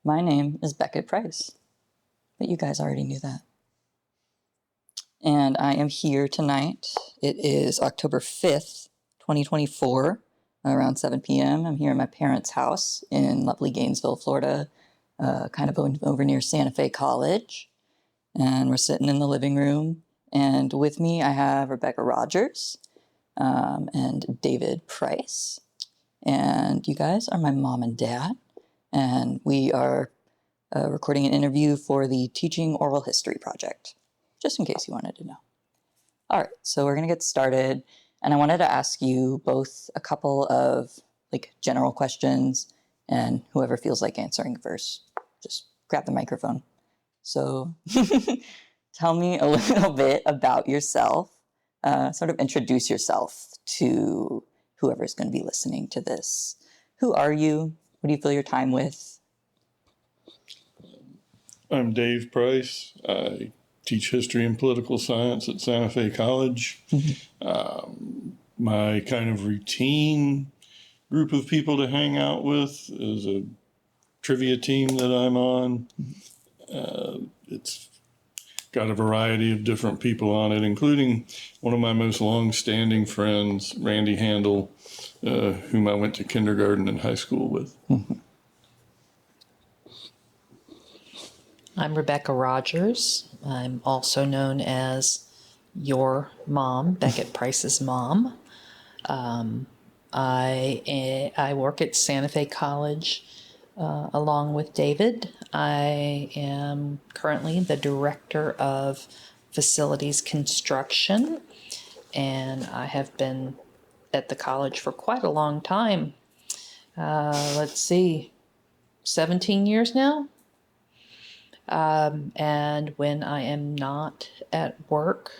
My name is Beckett Price, but you guys already knew that. And I am here tonight. It is October 5th, 2024, around 7 p.m. I'm here at my parents' house in lovely Gainesville, Florida, kind of over near Santa Fe College. And we're sitting in the living room. And with me, I have Rebecca Rogers and David Price. And you guys are my mom and dad. And we are recording an interview for the Teaching Oral History Project, just in case you wanted to know. All right, so we're going to get started. And I wanted to ask you both a couple of general questions, and whoever feels like answering first, just grab the microphone. So tell me a little bit about yourself, sort of introduce yourself to whoever's going to be listening to this. Who are you? What do you fill your time with? I'm Dave Price. I teach history and political science at Santa Fe College. My kind of routine group of people to hang out with is a trivia team that I'm on. It's got a variety of different people on it, including one of my most long-standing friends, Randy Handel, whom I went to kindergarten and high school with. I'm Rebecca Rogers. I'm also known as your mom, Beckett Price's mom. I work at Santa Fe College along with David. I am currently the director of facilities construction, and I have been at the college for quite a long time. 17 years now. And when I am not at work,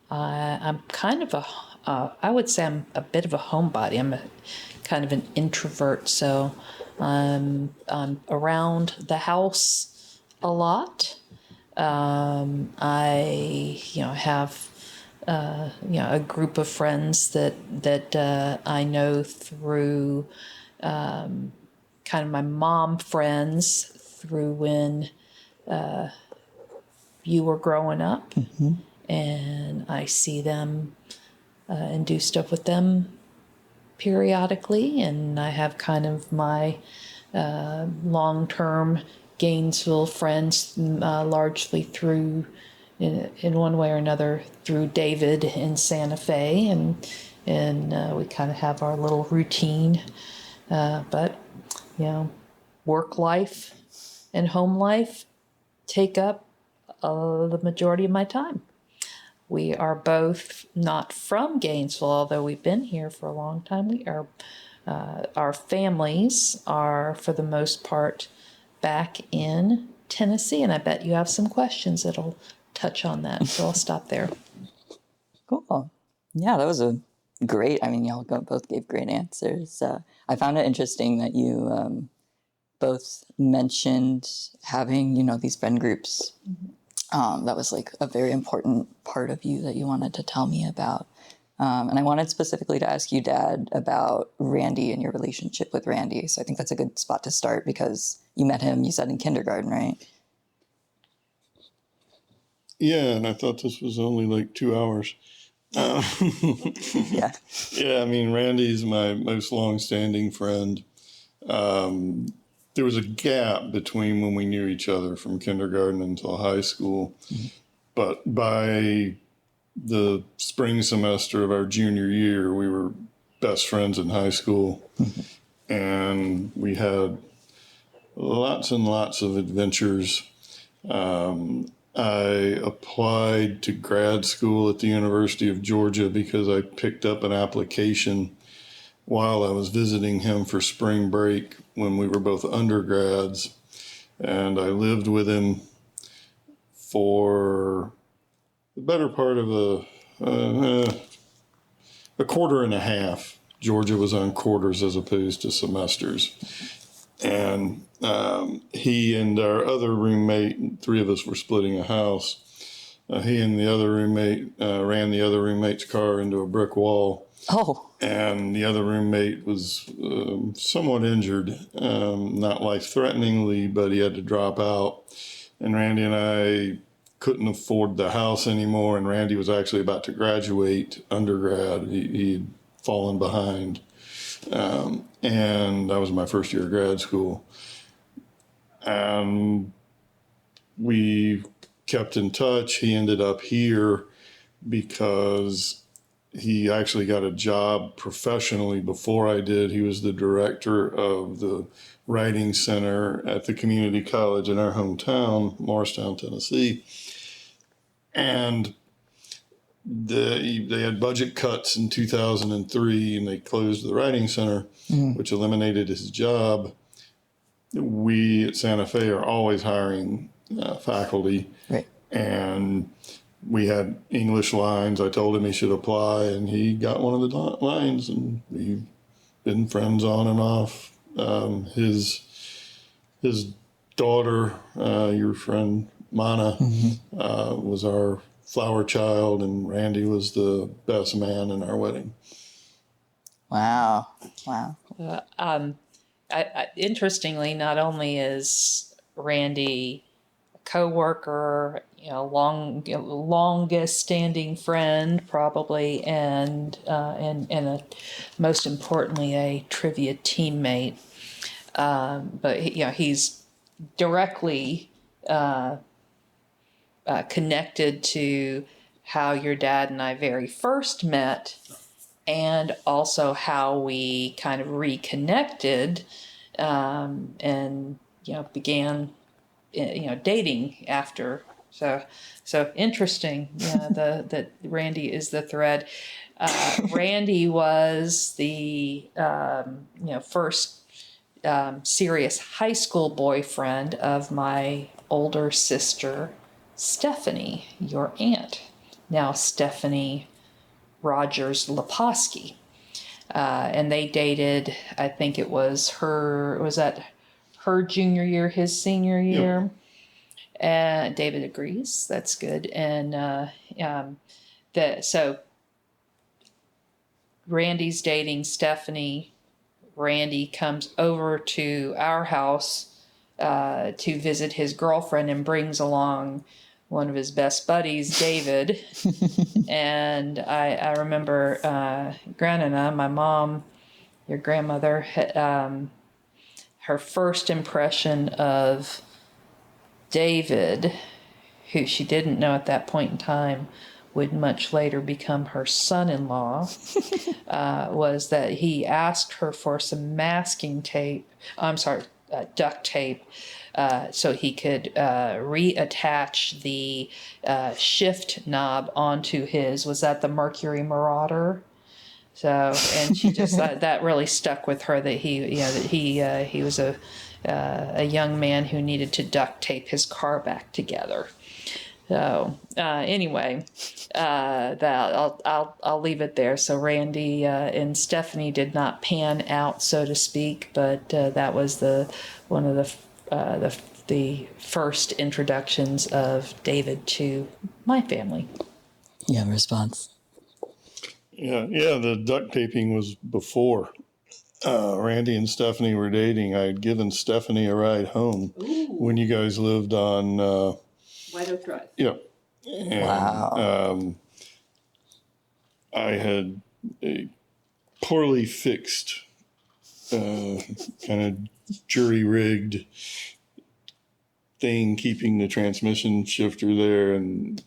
I'm kind of I would say I'm a bit of a homebody. I'm kind of an introvert, so I'm around the house a lot. I have a group of friends that I know through kind of my mom friends through when you were growing up, and I see them and do stuff with them periodically, and I have kind of my long-term Gainesville friends, largely through, in one way or another, through David in Santa Fe, and we kind of have our little routine, but work life and home life take up the majority of my time. We are both not from Gainesville, although we've been here for a long time. We are, our families are, for the most part, back in Tennessee, and I bet you have some questions that'll touch on that, so I'll stop there. Cool. Yeah, that was a great, y'all both gave great answers. I found it interesting that you both mentioned having, these friend groups. That was a very important part of you that you wanted to tell me about. And I wanted specifically to ask you, Dad, about Randy and your relationship with Randy. So I think that's a good spot to start because you met him, you said, in kindergarten, right? Yeah, and I thought this was only 2 hours. Yeah. Yeah, Randy's my most long-standing friend. There was a gap between when we knew each other from kindergarten until high school. But by the spring semester of our junior year, we were best friends in high school. And we had lots and lots of adventures. I applied to grad school at the University of Georgia because I picked up an application while I was visiting him for spring break when we were both undergrads. And I lived with him for the better part of a quarter and a half. Georgia was on quarters as opposed to semesters. And he and our other roommate, three of us were splitting a house. He and the other roommate ran the other roommate's car into a brick wall Oh, and the other roommate was somewhat injured, not life-threateningly, but he had to drop out. And Randy and I couldn't afford the house anymore, and Randy was actually about to graduate undergrad. He'd fallen behind, and that was my first year of grad school. And we kept in touch. He ended up here because he actually got a job professionally before I did. He was the director of the writing center at the community college in our hometown, Morristown, Tennessee. And they had budget cuts in 2003, and they closed the writing center, which eliminated his job. We at Santa Fe are always hiring faculty. right. And we had English lines. I told him he should apply, and he got one of the lines, and we've been friends on and off. His daughter, your friend Mana, was our flower child, and Randy was the best man in our wedding. Wow. Wow. Interestingly, not only is Randy a coworker, longest standing friend probably, and most importantly a trivia teammate. But he's directly connected to how your dad and I very first met, and also how we kind of reconnected, and began dating after. So interesting. That Randy is the thread. Randy was the first serious high school boyfriend of my older sister Stephanie, your aunt, now Stephanie Rogers Leposki. And they dated, I think it was that her junior year, his senior year? Yep. David agrees. That's good. And so Randy's dating Stephanie. Randy comes over to our house to visit his girlfriend and brings along one of his best buddies, David. And I remember Granina, my mom, your grandmother, her first impression of David, who she didn't know at that point in time would much later become her son-in-law, was that he asked her for some duct tape, so he could reattach the shift knob onto his, was that the Mercury Marauder? So, and she just that really stuck with her, that he was a young man who needed to duct tape his car back together. So anyway, I'll leave it there. So Randy and Stephanie did not pan out, so to speak, but that was one of the first introductions of David to my family. You have a response? Yeah. The duct taping was before Randy and Stephanie were dating. I had given Stephanie a ride home. Ooh. When you guys lived on White Oak Drive. Yeah. And, wow. I had a poorly fixed, kind of jury-rigged thing keeping the transmission shifter there, and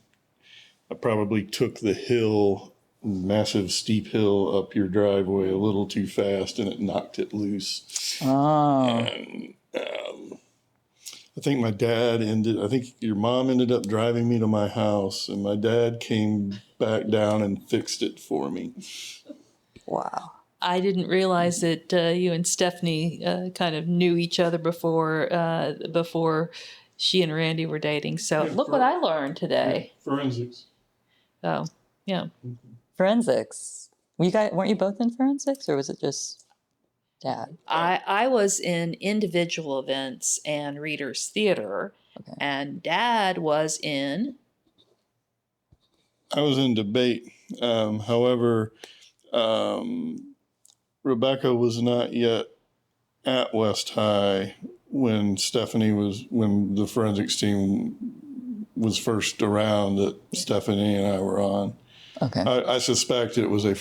I probably took the hill, massive steep hill up your driveway a little too fast, and it knocked it loose. Oh. And I think your mom ended up driving me to my house, and my dad came back down and fixed it for me. Wow. I didn't realize that you and Stephanie kind of knew each other before she and Randy were dating. So look what I learned today. Forensics. Oh, yeah. Forensics. Weren't you both in forensics, or was it just Dad? I was in individual events and readers theater, okay. And Dad was in. I was in debate. However, Rebecca was not yet at West High when when the forensics team was first around that Stephanie and I were on. Okay. I suspect it was a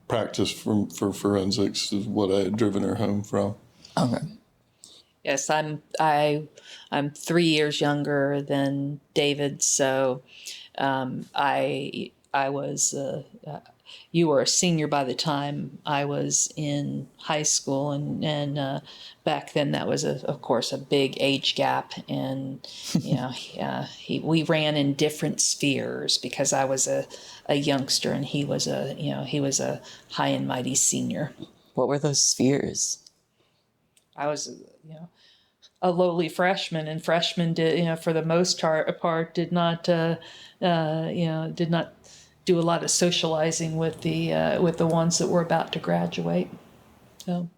practice for forensics is what I had driven her home from. Okay. Yes, I'm 3 years younger than David, so I was you were a senior by the time I was in high school, and back then that was of course a big age gap, and we ran in different spheres because I was a youngster and he was a high and mighty senior. What were those spheres? I was a lowly freshman, and freshmen did for the most part did not do a lot of socializing with the ones that were about to graduate. So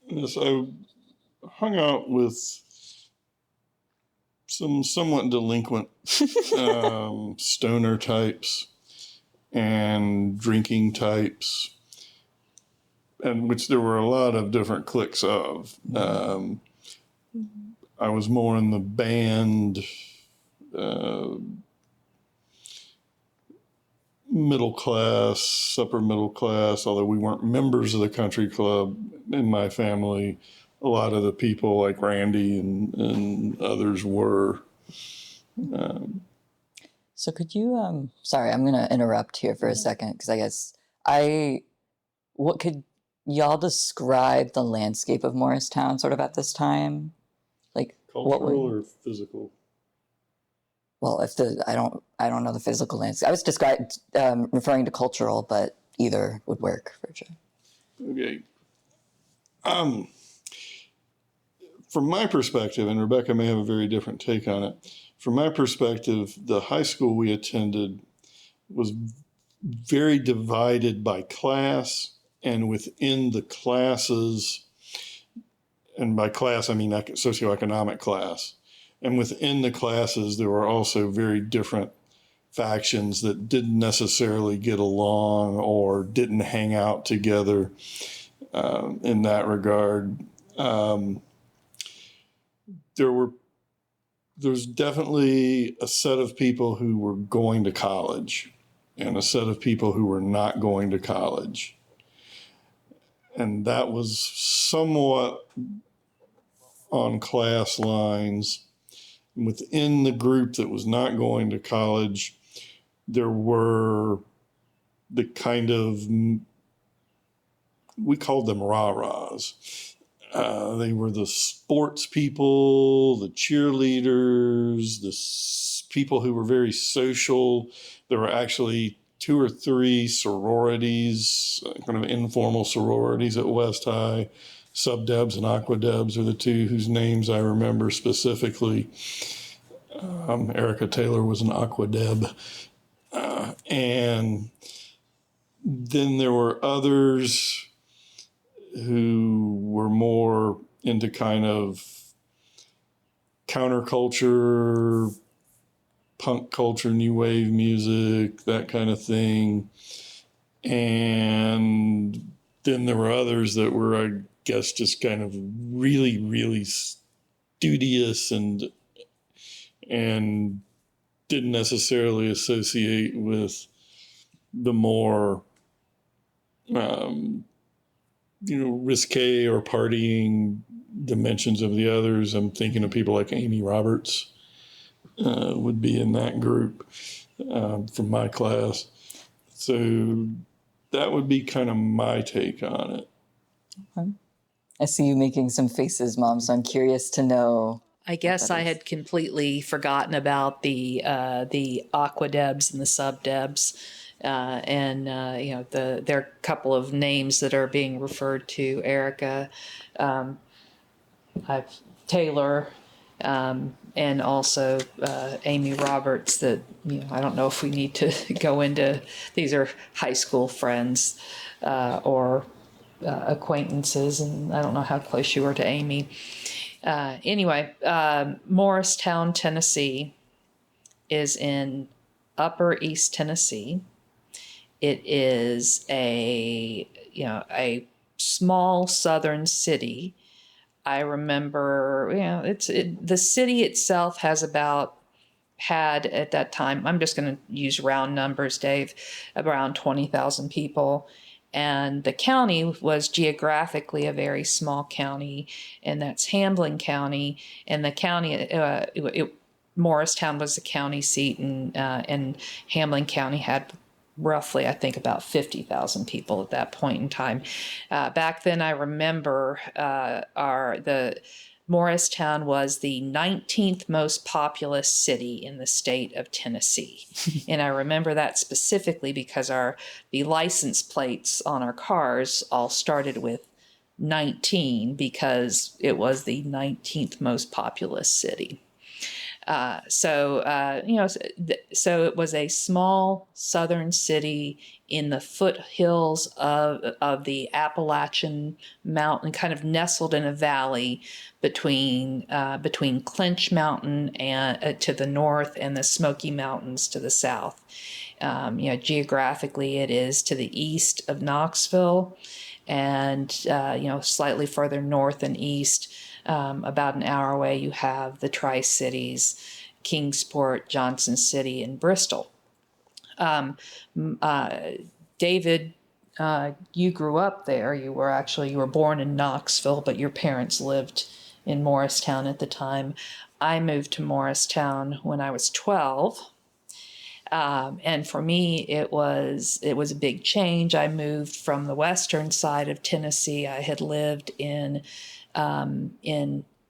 Yes, I hung out with some somewhat delinquent stoner types and drinking types, and which there were a lot of different cliques of. I was more in the band, middle class, upper middle class, although we weren't members of the country club in my family. A lot of the people like Randy and others were. So could you, sorry, I'm going to interrupt here for a second because I guess what could y'all describe the landscape of Morristown sort of at this time? Like Cultural or physical? Well, I don't know the physical landscape. I was referring to cultural, but either would work for sure. Okay. From my perspective, and Rebecca may have a very different take on it. From my perspective, the high school we attended was very divided by class, and within the classes, and by class I mean socioeconomic class, and within the classes there were also very different factions that didn't necessarily get along or didn't hang out together in that regard. There's definitely a set of people who were going to college and a set of people who were not going to college. And that was somewhat on class lines. Within the group that was not going to college, there were the kind of, we called them rah-rahs. They were the sports people, the cheerleaders, the people who were very social. There were actually 2 or 3 sororities, kind of informal sororities at West High. Sub-Debs and Aqua-Debs are the 2 whose names I remember specifically. Erica Taylor was an Aqua-Deb. And then there were others who were more into kind of counterculture, punk culture, new wave music, that kind of thing. And then there were others that were, I guess, just kind of really, really studious and didn't necessarily associate with the more risque or partying dimensions of the others. I'm thinking of people like Amy Roberts would be in that group from my class. So that would be kind of my take on it. Okay. I see you making some faces, Mom, so I'm curious to know. I guess I had completely forgotten about the Aqua-Debs and the Sub-Debs. There are a couple of names that are being referred to. Erica, Taylor, and also Amy Roberts. That I don't know if we need to go into. These are high school friends or acquaintances, and I don't know how close you were to Amy. Anyway, Morristown, Tennessee, is in Upper East Tennessee. It is a small southern city. I remember, the city itself had at that time, I'm just going to use round numbers, Dave, around 20,000 people. And the county was geographically a very small county, and that's Hamlin County. And the county, Morristown was the county seat, and Hamlin County had roughly, I think, about 50,000 people at that point in time. Back then, I remember the Morristown was the 19th most populous city in the state of Tennessee. And I remember that specifically because the license plates on our cars all started with 19 because it was the 19th most populous city. So it was a small southern city in the foothills of the Appalachian Mountain, kind of nestled in a valley between Clinch Mountain and to the north and the Smoky Mountains to the south. Geographically, it is to the east of Knoxville, and slightly further north and east. About an hour away, you have the Tri-Cities, Kingsport, Johnson City, and Bristol. David, you grew up there. You were born in Knoxville, but your parents lived in Morristown at the time. I moved to Morristown when I was 12. And for me, it was a big change. I moved from the western side of Tennessee. I had lived in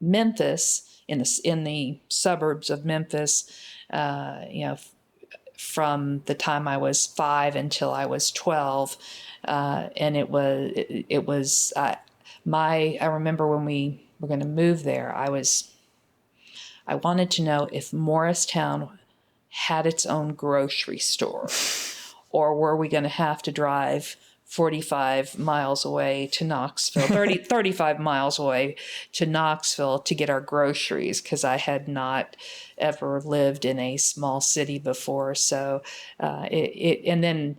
Memphis, in the suburbs of Memphis, from the time I was 5 until I was 12, and I remember when we were going to move there, I wanted to know if Morristown had its own grocery store, or were we going to have to drive 45 miles away to Knoxville, 35 miles away to Knoxville to get our groceries, because I had not ever lived in a small city before. So and then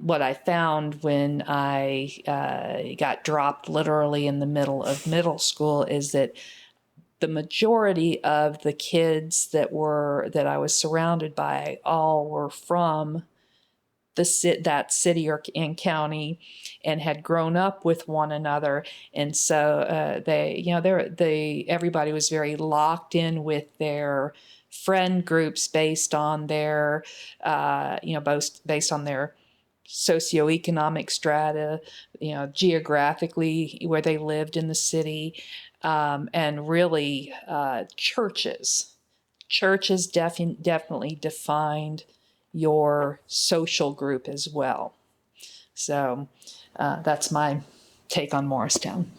what I found when I got dropped literally in the middle of middle school is that the majority of the kids that I was surrounded by all were from that city and county, and had grown up with one another, and so everybody was very locked in with their friend groups based on their based on their socioeconomic strata, geographically where they lived in the city, and really churches definitely defined your social group as well. So that's my take on Morristown.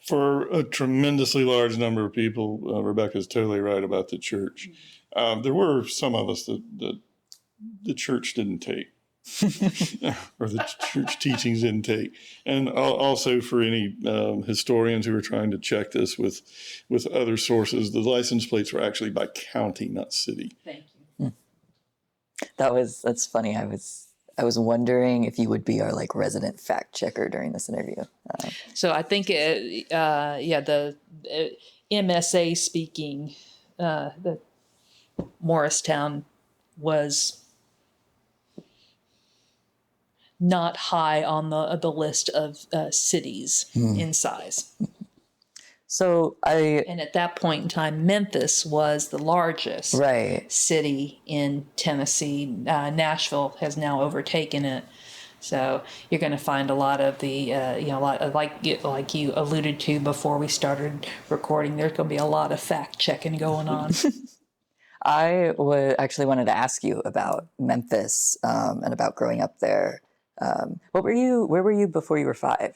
For a tremendously large number of people, Rebecca's totally right about the church. There were some of us that the church didn't take, or the church teachings didn't take. And also for any historians who are trying to check this with other sources, the license plates were actually by county, not city. Thank you. That's funny. I was wondering if you would be our resident fact checker during this interview. So I think the MSA speaking, the Morristown was not high on the list of cities in size. So and at that point in time, Memphis was the largest city in Tennessee. Nashville has now overtaken it. So you're going to find a lot of the, like you alluded to before we started recording, there's going to be a lot of fact checking going on. I actually wanted to ask you about Memphis and about growing up there. Where were you before you were 5?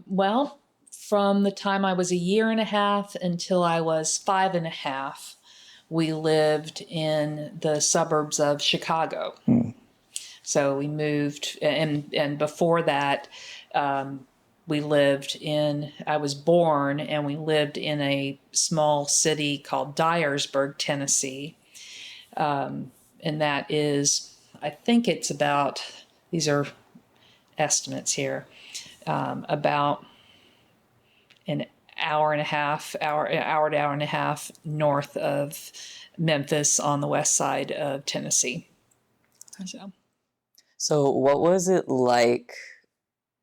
Well, from the time I was a year and a half until I was 5 and a half, we lived in the suburbs of Chicago. So we moved, and before that, I was born, and we lived in a small city called Dyersburg, Tennessee. and that is, I think it's about, these are estimates here, about an hour to hour and a half north of Memphis on the west side of Tennessee. So what was it like?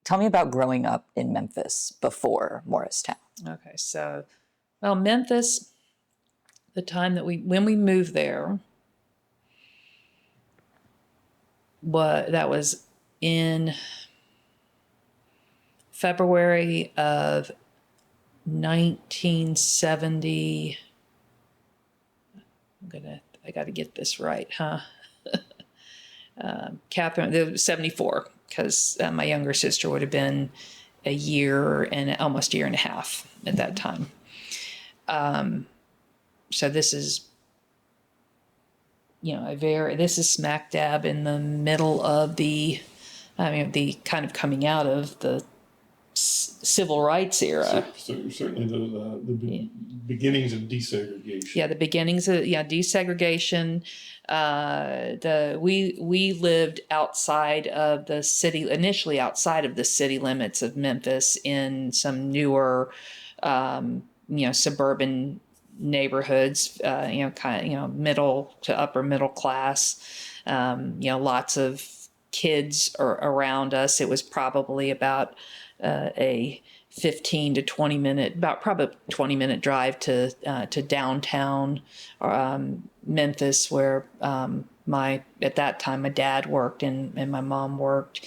Tell me about growing up in Memphis before Morristown. Okay, so, well, Memphis, the time that when we moved there, that was in February of 1970. I got to get this right, huh? Catherine, 74, because my younger sister would have been a year and almost a year and a half at that time. So this is, this is smack dab in the middle of the kind of coming out of the civil rights era. So certainly the beginnings of desegregation. Yeah, the beginnings of desegregation. We lived outside of the city, initially outside of the city limits of Memphis, in some newer, suburban neighborhoods. Middle to upper middle class. Lots of kids around us. It was probably about a 15 to 20 minute, probably 20-minute drive to downtown Memphis, where at that time my dad worked and my mom worked.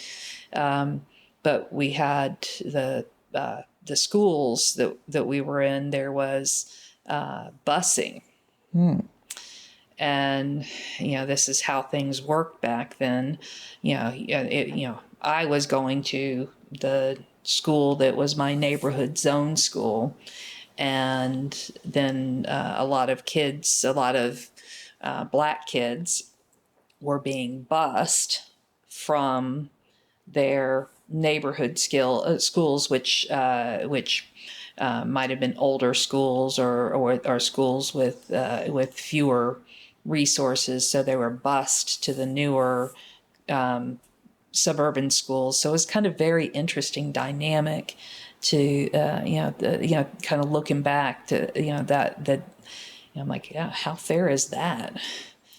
But we had the schools that we were in. There was busing. And this is how things worked back then. I was going to the school that was my neighborhood zone school, and then a lot of black kids were being bused from their neighborhood schools, which might have been older schools or schools with fewer resources, so they were bused to the newer suburban schools. So it was kind of very interesting dynamic to kind of looking back to that I'm like, yeah, how fair is that?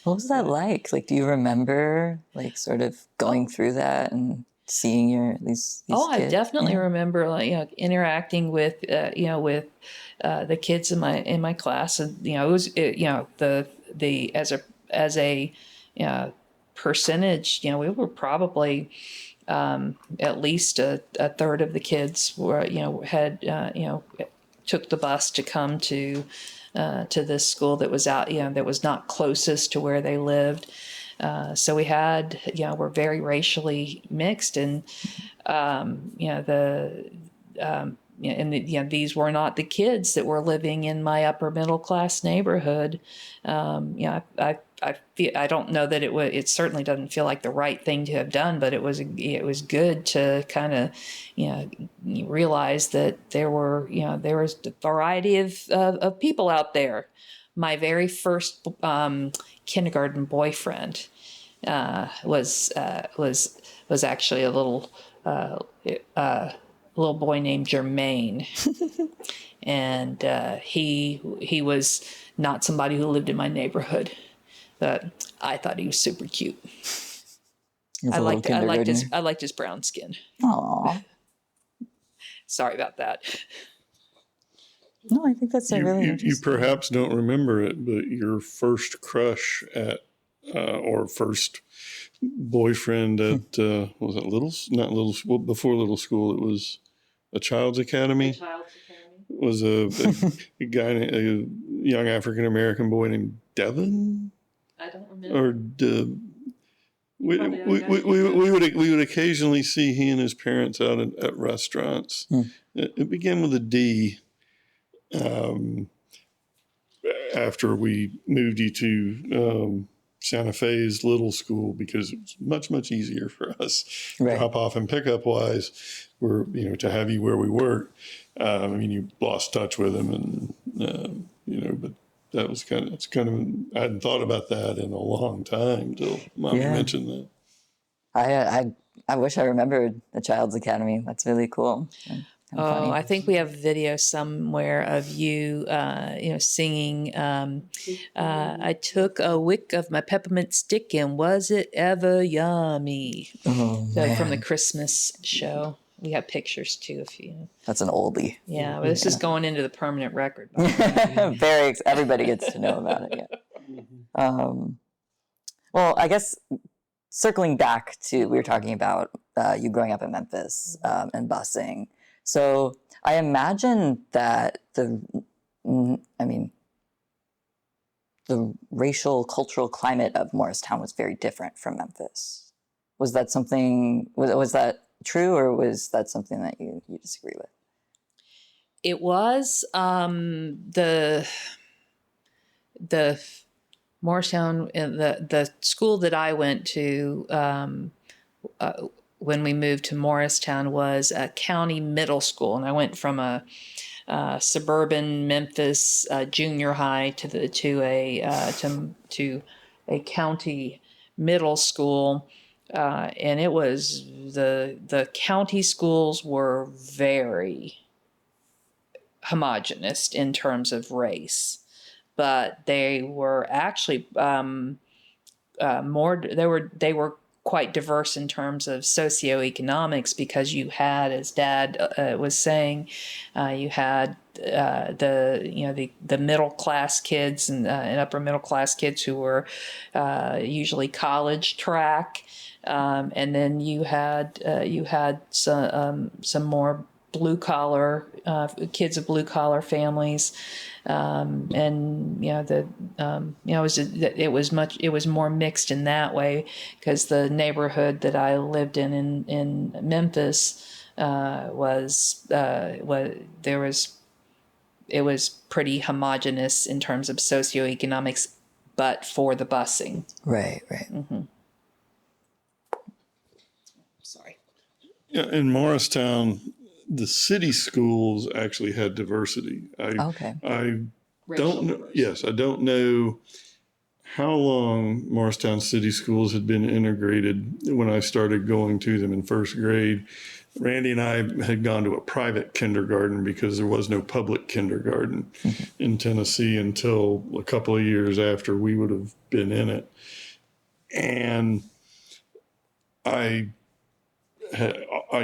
What was that like? Like, do you remember sort of going through that and seeing these kids? I definitely remember interacting with the kids in my class, and it was as a percentage, we were probably at least a third of the kids were took the bus to come to this school that was out that was not closest to where they lived. So we had we're very racially mixed, and these were not the kids that were living in my upper middle class neighborhood. I don't know that it certainly doesn't feel like the right thing to have done, but it was good to kind of realize that there was a variety of people out there. My very first kindergarten boyfriend was actually a little boy named Jermaine, and he was not somebody who lived in my neighborhood, but I thought he was super cute. I liked his brown skin. Aww. Sorry about that. No, I think that's really interesting. You perhaps don't remember it, but your first crush or first boyfriend at was it before Little School? It was a Child's Academy. Was a guy, a young African American boy named Devin. I don't remember. We would occasionally see he and his parents out at restaurants. It began with a D. After we moved you to Santa Fe's little school, because it was much easier for us drop off and pickup wise, to have you where we work. You lost touch with him, and but that was I hadn't thought about that in a long time till Mommy mentioned that. I wish I remembered the Child's Academy. That's really cool. And kind of funny. I think we have video somewhere of you, singing. I took a wick of my peppermint stick, and was it ever yummy? From the Christmas show. We have pictures too, if you. That's an oldie. Yeah, but this is going into the permanent record. Everybody gets to know about it. Yeah. Well, I guess circling back to, we were talking about you growing up in Memphis and busing. So I imagine that the racial, cultural climate of Morristown was very different from Memphis. Was that something, was that true, or was that something that you disagree with? It was the Morristown, the school that I went to when we moved to Morristown was a county middle school, and I went from a suburban Memphis junior high to a county middle school, and it was the county schools were very homogenous in terms of race, but they were actually more. They were quite diverse in terms of socioeconomics, because you had, as Dad was saying, you had the middle class kids and upper middle class kids who were usually college track, and then you had some more blue collar kids of blue collar families, and it was more mixed in that way, because the neighborhood that I lived in Memphis it was pretty homogenous in terms of socioeconomics, but for the busing. Right. Mm-hmm. Sorry. Yeah, in Morristown, the city schools actually had diversity. I don't know. Yes, I don't know how long Morristown city schools had been integrated when I started going to them in first grade. Randy and I had gone to a private kindergarten because there was no public kindergarten in Tennessee until a couple of years after we would have been in it. And I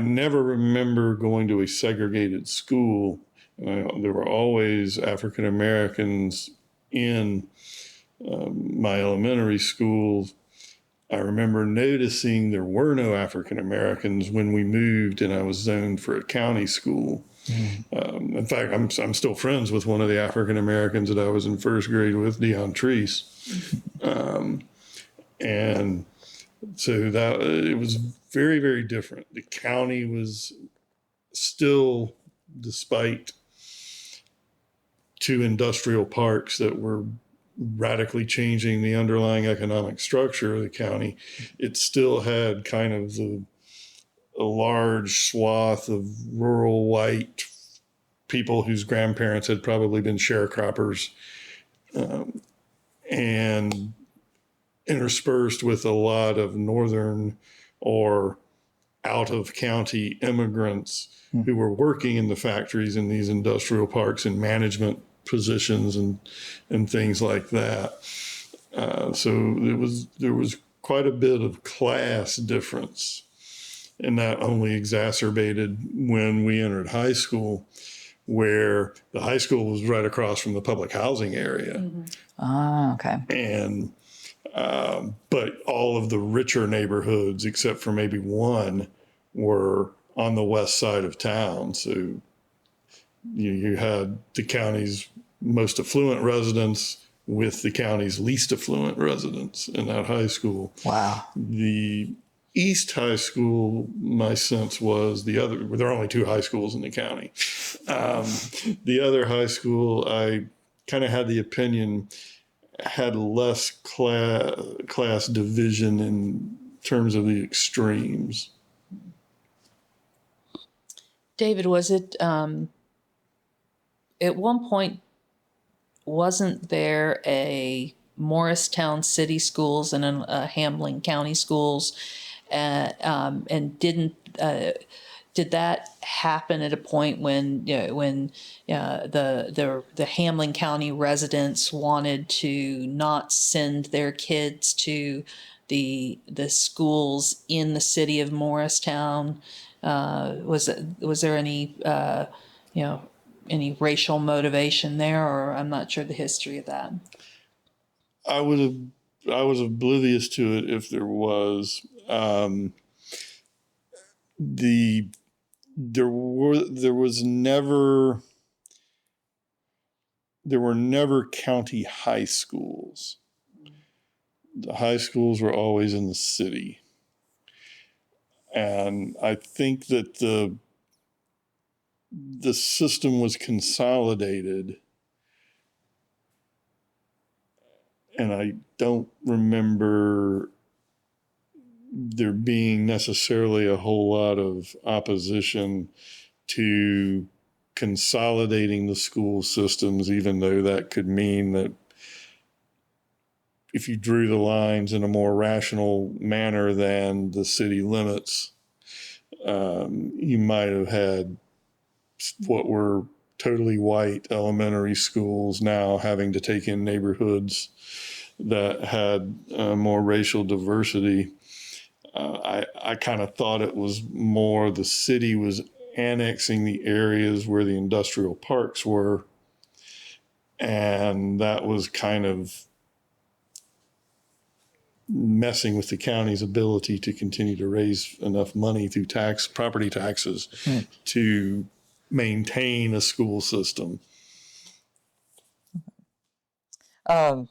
never remember going to a segregated school. There were always African Americans in my elementary school. I remember noticing there were no African Americans when we moved, and I was zoned for a county school. In fact, I'm still friends with one of the African Americans that I was in first grade with, Dion Treese. And so that it was very, very different. The county was still, despite 2 industrial parks that were radically changing the underlying economic structure of the county, it still had kind of a large swath of rural white people whose grandparents had probably been sharecroppers, and interspersed with a lot of northern or out of county immigrants who were working in the factories in these industrial parks in management positions and things like that. So there was quite a bit of class difference, and that only exacerbated when we entered high school, where the high school was right across from the public housing area. Okay. And but all of the richer neighborhoods, except for maybe one, were on the west side of town. So you had the county's most affluent residents with the county's least affluent residents in that high school. Wow. The East High School, my sense was there are only 2 high schools in the county. The other high school, I kind of had the opinion, had less class division in terms of the extremes. David, was it at one point wasn't there a Morristown City Schools and a Hamlin County Schools, and did that happen at a point when the Hamlin County residents wanted to not send their kids to the schools in the city of Morristown? Was there any any racial motivation there, or I'm not sure the history of that. I was oblivious to it if there was. There were never county high schools. The high schools were always in the city. And I think that the system was consolidated, and I don't remember there being necessarily a whole lot of opposition to consolidating the school systems, even though that could mean that if you drew the lines in a more rational manner than the city limits, you might have had what were totally white elementary schools now having to take in neighborhoods that had more racial diversity. I kind of thought it was more the city was annexing the areas where the industrial parks were, and that was kind of messing with the county's ability to continue to raise enough money through property taxes to maintain a school system. Okay,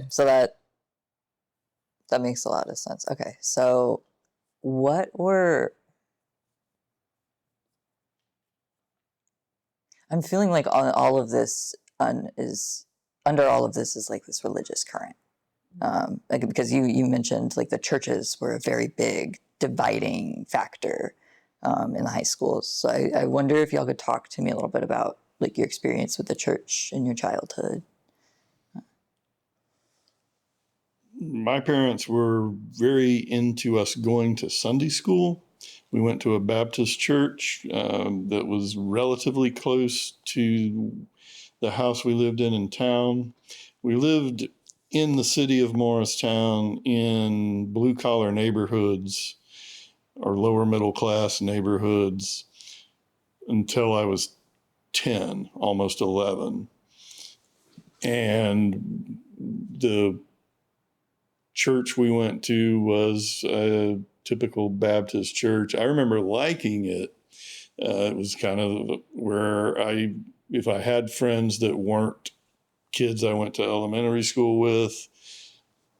so that makes a lot of sense. Okay, so I'm feeling like all of this under all of this is like this religious current. Like, because you mentioned like the churches were a very big dividing factor in the high schools. So I wonder if y'all could talk to me a little bit about like your experience with the church in your childhood. My parents were very into us going to Sunday school. We went to a Baptist church that was relatively close to the house we lived in town. We lived in the city of Morristown in blue-collar neighborhoods or lower middle class neighborhoods until I was 10, almost 11. And the church we went to was a typical Baptist church. I remember liking it. It was kind of where if I had friends that weren't kids I went to elementary school with,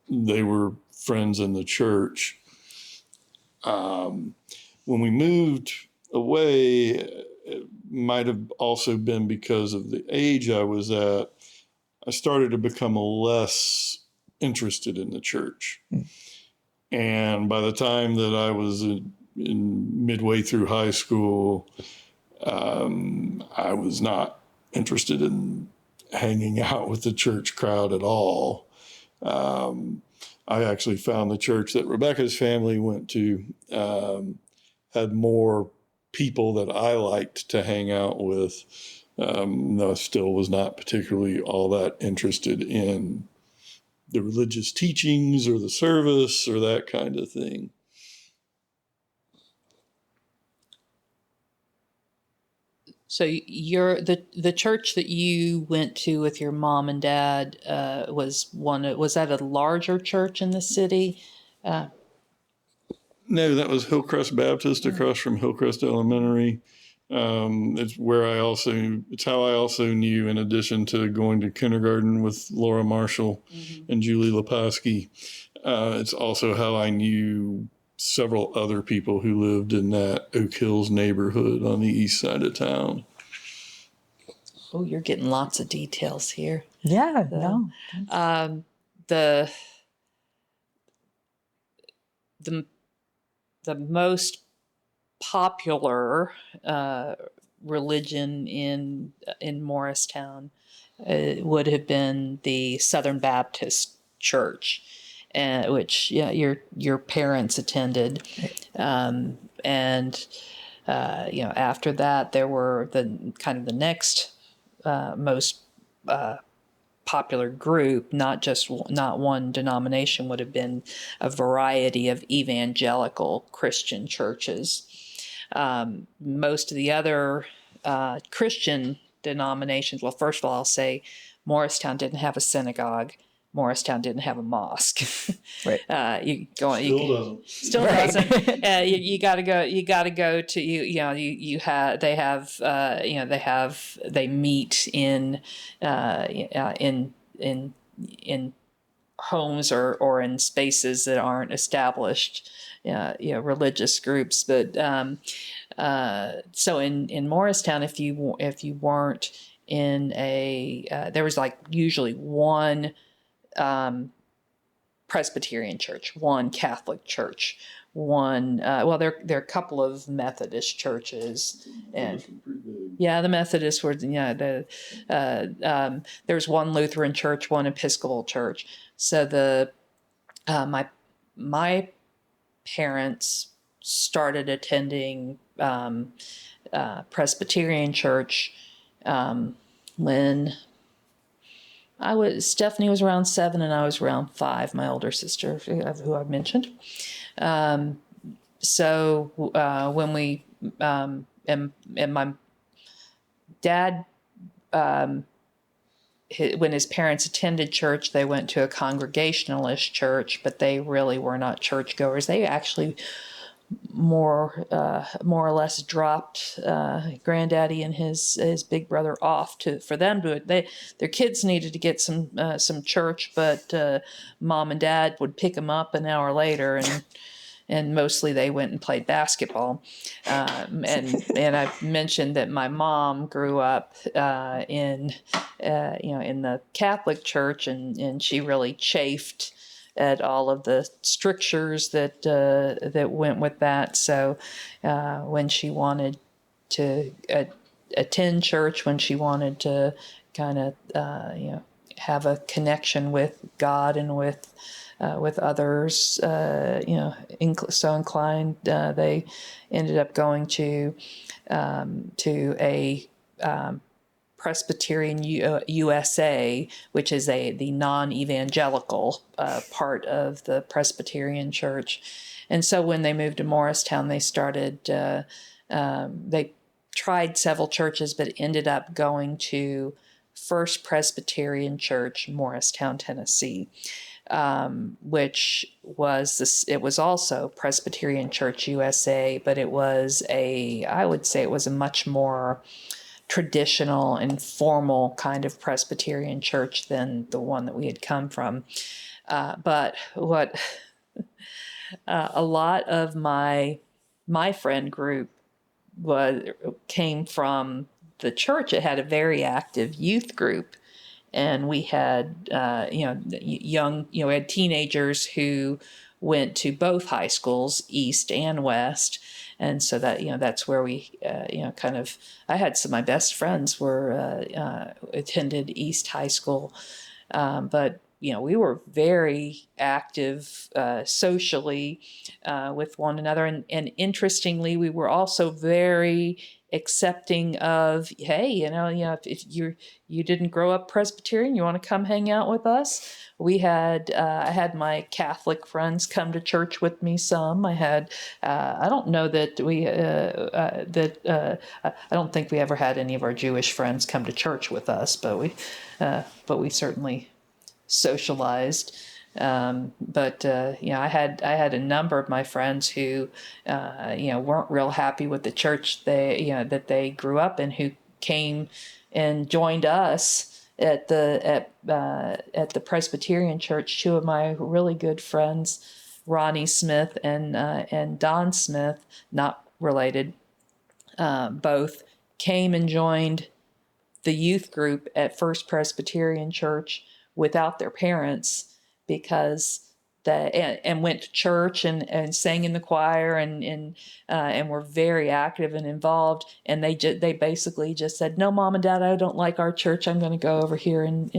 they were friends in the church. When we moved away, it might have also been because of the age I was at, I started to become less interested in the church. And by the time that I was in midway through high school, I was not interested in hanging out with the church crowd at all. I actually found the church that Rebecca's family went to had more people that I liked to hang out with. I still was not particularly all that interested in the religious teachings or the service or that kind of thing. So the church that you went to with your mom and dad was that a larger church in the city? No, that was Hillcrest Baptist across from Hillcrest Elementary. It's how I also knew, in addition to going to kindergarten with Laura Marshall and Julie Leposki, it's also how I knew several other people who lived in that Oak Hills neighborhood on the east side of town. Oh, you're getting lots of details here. Yeah, no. The most popular religion in Morristown would have been the Southern Baptist Church, which your parents attended, and after that there were the next most popular group, not one denomination, would have been a variety of evangelical Christian churches. Most of the other Christian denominations, well, first of all, I'll say Morristown didn't have a synagogue. Morristown didn't have a mosque. Right. Still doesn't. Still Right. doesn't. You got to go. You got to go to they meet in homes or in spaces that aren't established religious groups. But so in Morristown, if you weren't in there was usually one Presbyterian church, one Catholic church, one there are a couple of Methodist churches, and the Methodists were there's one Lutheran church, one Episcopal church. So my parents started attending Presbyterian church when Stephanie was around 7 and I was around 5, my older sister, who I've mentioned. So when we, and my dad, when his parents attended church, they went to a Congregationalist church, but they really were not churchgoers. They actually more or less dropped Granddaddy and his big brother off for them to their kids needed to get some church, but Mom and Dad would pick them up an hour later, and mostly they went and played basketball. And I've mentioned that my mom grew up in the Catholic Church, and she really chafed at all of the strictures that went with that. So when she wanted to attend church, when she wanted to kind of have a connection with God and with others, so inclined, they ended up going to a Presbyterian USA, which is the non-evangelical part of the Presbyterian Church. And so when they moved to Morristown, they started, they tried several churches, but ended up going to First Presbyterian Church, Morristown, Tennessee, which it was also Presbyterian Church USA, but I would say it was a much more traditional and formal kind of Presbyterian church than the one that we had come from. But what a lot of my friend group came from the church. It had a very active youth group, and we had we had teenagers who went to both high schools, East and West. And so that, that's where we, I had some of my best friends attended East High School. But, we were very active socially with one another. And interestingly, we were also very accepting of, hey, if you didn't grow up Presbyterian, you want to come hang out with us? We had I had my Catholic friends come to church with me. Some I had. I don't know that I don't think we ever had any of our Jewish friends come to church with us, but we certainly socialized. I had a number of my friends who weren't real happy with the church that they grew up in, who came and joined us at the Presbyterian church. Two of my really good friends, Ronnie Smith and Don Smith, not related, both came and joined the youth group at First Presbyterian Church without their parents, because and went to church and sang in the choir and were very active and involved. And they basically just said, "No, Mom and Dad, I don't like our church. I'm going to go over here and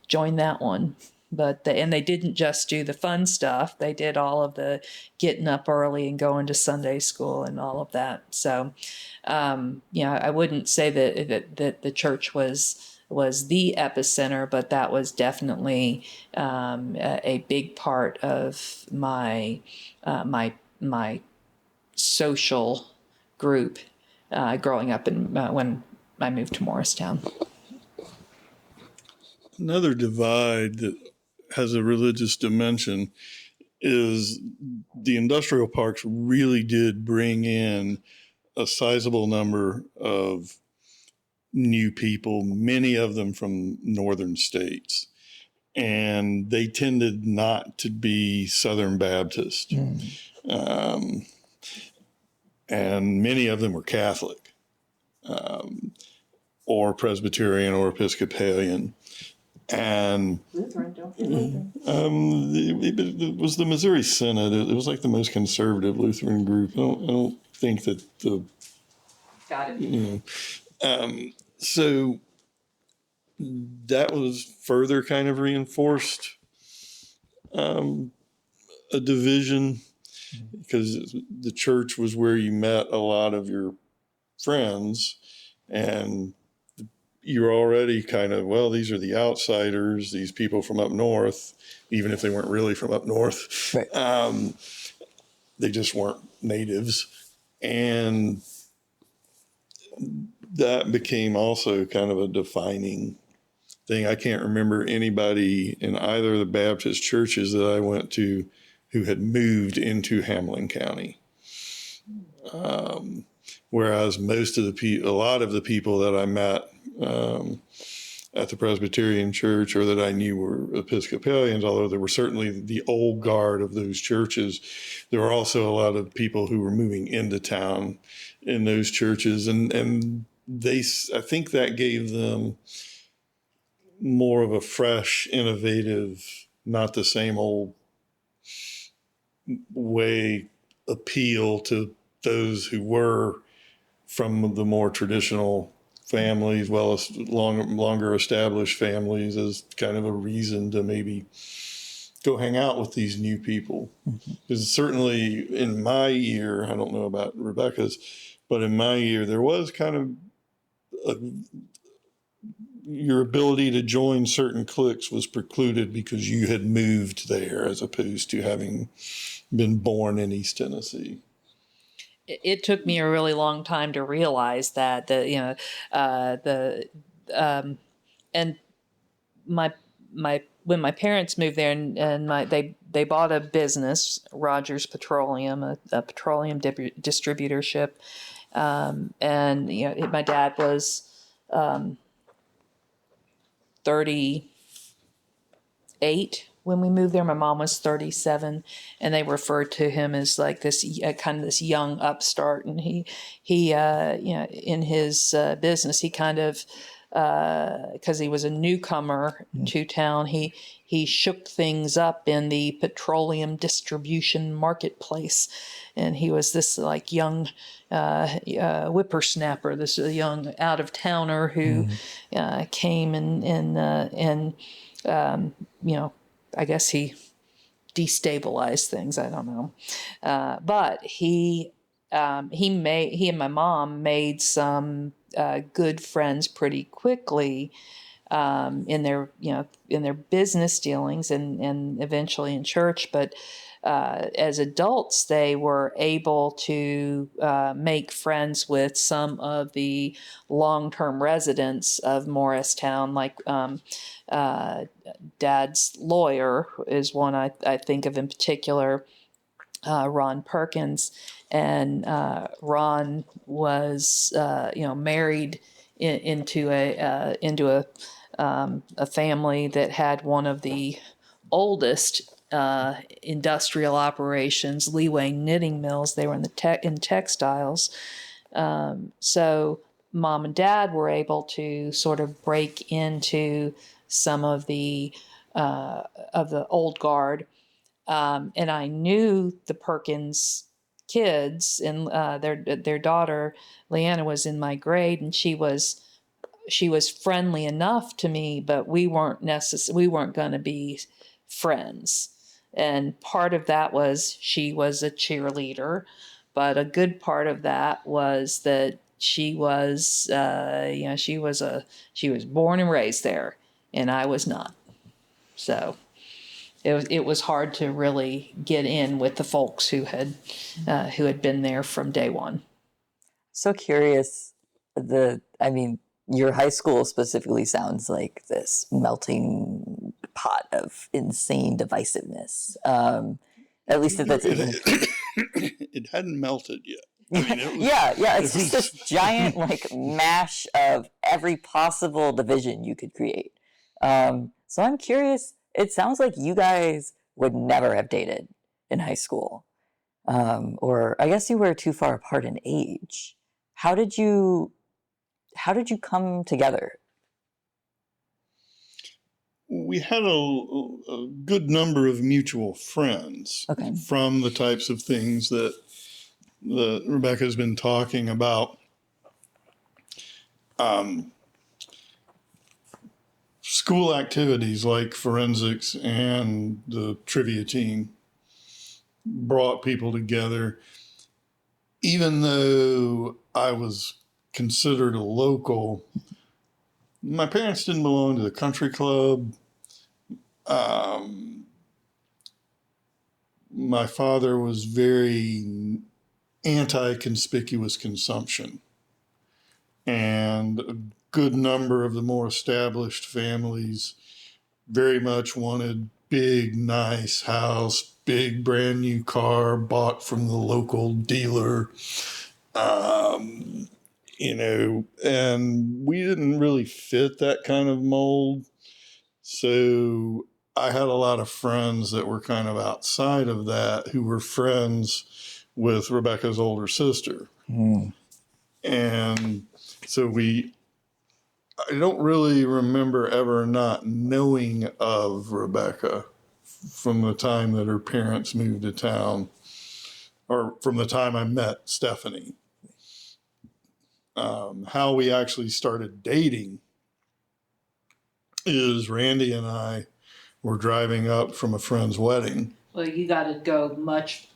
join that one." But they didn't just do the fun stuff. They did all of the getting up early and going to Sunday school and all of that. So, I wouldn't say that the church was the epicenter, but that was definitely a big part of my social group growing up when I moved to Morristown. Another divide that has a religious dimension is the industrial parks really did bring in a sizable number of new people, many of them from northern states. And they tended not to be Southern Baptist. And many of them were Catholic or Presbyterian or Episcopalian. And Lutheran, don't forget Lutheran. It was the Missouri Synod. It was like the most conservative Lutheran group. I don't think that the... Got it. So that was further kind of reinforced a division, because the church was where you met a lot of your friends, and you're already kind of, well, these are the outsiders, these people from up north, even if they weren't really from up north. Right. They just weren't natives. And that became also kind of a defining thing. I can't remember anybody in either of the Baptist churches that I went to who had moved into Hamilton County. Whereas a lot of the people that I met at the Presbyterian church or that I knew were Episcopalians, although there were certainly the old guard of those churches, there were also a lot of people who were moving into town in those churches. And I think that gave them more of a fresh, innovative, not the same old way appeal to those who were from the more traditional families, well as longer established families, as kind of a reason to maybe go hang out with these new people. Because certainly in my year, I don't know about Rebecca's, but in my year, there was kind of your ability to join certain cliques was precluded because you had moved there as opposed to having been born in East Tennessee. It took me a really long time to realize that and my when my parents moved there and they bought a business, Rogers Petroleum, a petroleum distributorship, and my dad was 38 when we moved there. My mom was 37, and they referred to him as like this kind of this young upstart. And he in his business, he kind of, because he was a newcomer to town, he shook things up in the petroleum distribution marketplace, and he was this like young whippersnapper, this young out of towner who came and I guess he destabilized things. I don't know, but he and my mom made some good friends pretty quickly in their business dealings and eventually in church. But as adults, they were able to make friends with some of the long-term residents of Morristown, like Dad's lawyer is one I think of in particular, Ron Perkins. And Ron was married into a family that had one of the oldest industrial operations, Leeway knitting mills. They were in textiles. So Mom and Dad were able to sort of break into some of the of the old guard. And I knew the Perkins kids, and their daughter Leanna was in my grade, and she was friendly enough to me, but we weren't going to be friends. And part of that was she was a cheerleader, but a good part of that was that she was, she was born and raised there, and I was not. So it was hard to really get in with the folks who had been there from day one. So curious. Your high school specifically sounds like this melting pot of insane divisiveness. At least at that time. It hadn't melted yet. It's just this giant mash of every possible division you could create. So I'm curious. It sounds like you guys would never have dated in high school, or I guess you were too far apart in age. How did you come together? We had a good number of mutual friends from the types of things that Rebecca's been talking about. School activities like forensics and the trivia team brought people together. Even though I was considered a local, my parents didn't belong to the country club. My father was very anti-conspicuous consumption. And a good number of the more established families very much wanted big, nice house, big, brand new car bought from the local dealer. And we didn't really fit that kind of mold. So I had a lot of friends that were kind of outside of that who were friends with Rebecca's older sister. And so I don't really remember ever not knowing of Rebecca from the time that her parents moved to town, or from the time I met Stephanie. How we actually started dating is Randy and I were driving up from a friend's wedding. Well, you got to go much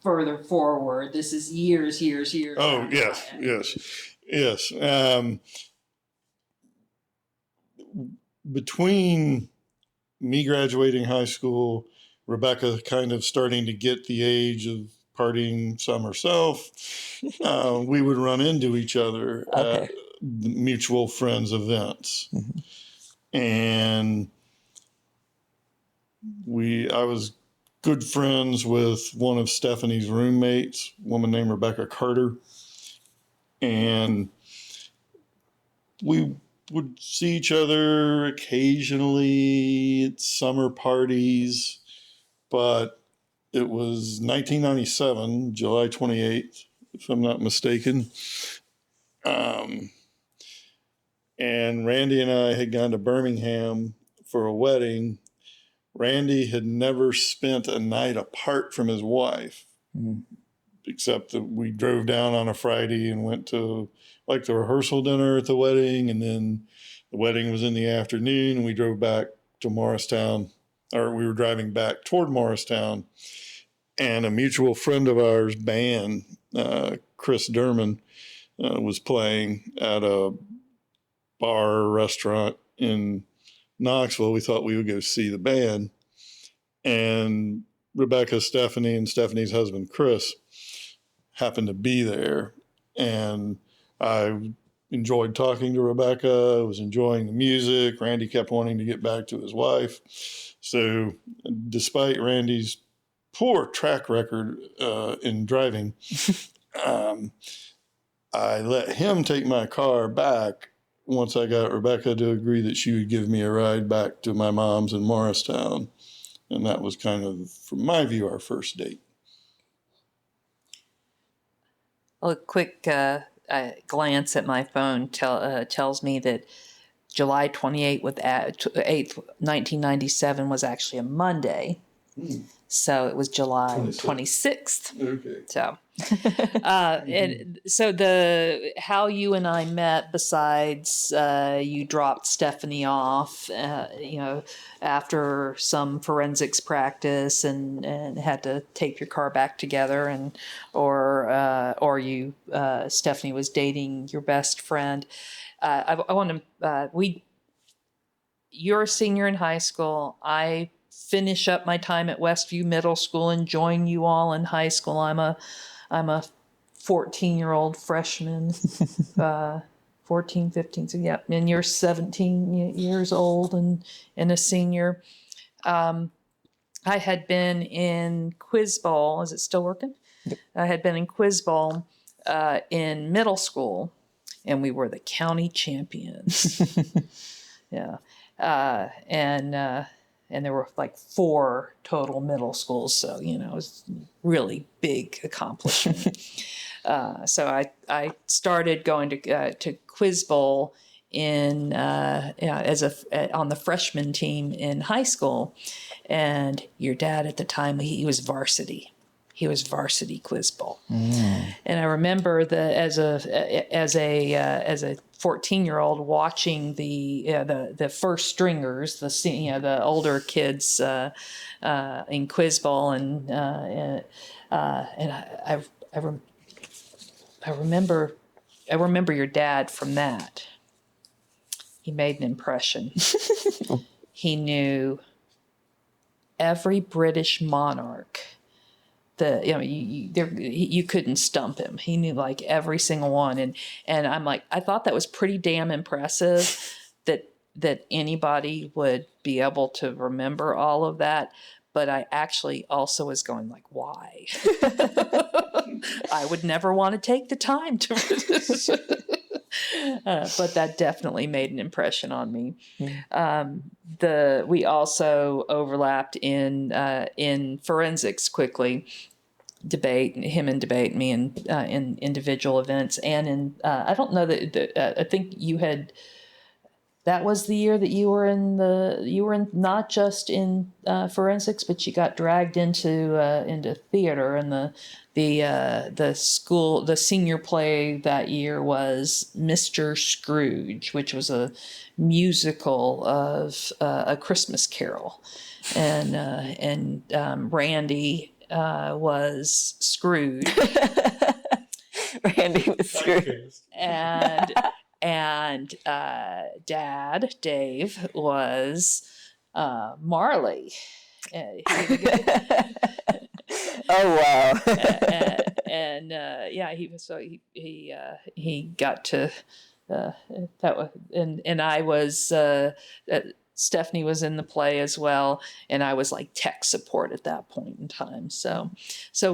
further forward. This is years. Oh, yes. Between me graduating high school, Rebecca kind of starting to get the age of partying some herself, we would run into each other at mutual friends events. And I was good friends with one of Stephanie's roommates, a woman named Rebecca Carter. And we would see each other occasionally at summer parties, but it was 1997, July 28th, if I'm not mistaken. And Randy and I had gone to Birmingham for a wedding. Randy had never spent a night apart from his wife, except that we drove down on a Friday and went to the rehearsal dinner at the wedding. And then the wedding was in the afternoon, and we drove back to Morristown, or we were driving back toward Morristown. And a mutual friend of ours' band, Chris Derman, was playing at a bar or restaurant in Knoxville. We thought we would go see the band. And Rebecca, Stephanie, and Stephanie's husband, Chris, happened to be there. And I enjoyed talking to Rebecca. I was enjoying the music. Randy kept wanting to get back to his wife. So despite Randy's poor track record in driving, I let him take my car back once I got Rebecca to agree that she would give me a ride back to my mom's in Morristown. And that was kind of, from my view, our first date. A quick glance at my phone tells me that July 8th, 1997 was actually a Monday. So it was July 26th. Okay. So, and so how you and I met, besides you dropped Stephanie off, after some forensics practice and had to tape your car back together, or Stephanie was dating your best friend. I want to you're a senior in high school. I finish up my time at Westview Middle School and join you all in high school. I'm a 14-year-old freshman, 14, 15. So yeah, and you're 17 years old and a senior. I had been in Quiz Bowl. Is it still working? Yep. I had been in Quiz Bowl in middle school, and we were the county champions. Yeah. And there were like 4 total middle schools. So, it was a really big accomplishment. So I started going to Quiz Bowl on the freshman team in high school. And your dad at the time, he was varsity. He was varsity Quiz Bowl. And I remember that as a 14-year-old watching the first stringers, the older kids in Quiz Bowl, and I remember your dad from that. He made an impression. He knew every British monarch. You couldn't stump him. He knew like every single one, and I'm like, I thought that was pretty damn impressive that anybody would be able to remember all of that. But I actually also was going like, why? I would never want to take the time to. But that definitely made an impression on me. We also overlapped in forensics quickly. Debate me in individual events, and in I don't know that I think you had. That was the year that you were in not just in forensics, but you got dragged into theater, and the senior play that year was Mr. Scrooge, which was a musical of A Christmas Carol, and Randy was Scrooge. Randy was Scrooge. And Dad, Dave, was Marley. Oh wow! He got to that was and I was Stephanie was in the play as well, and I was like tech support at that point in time. So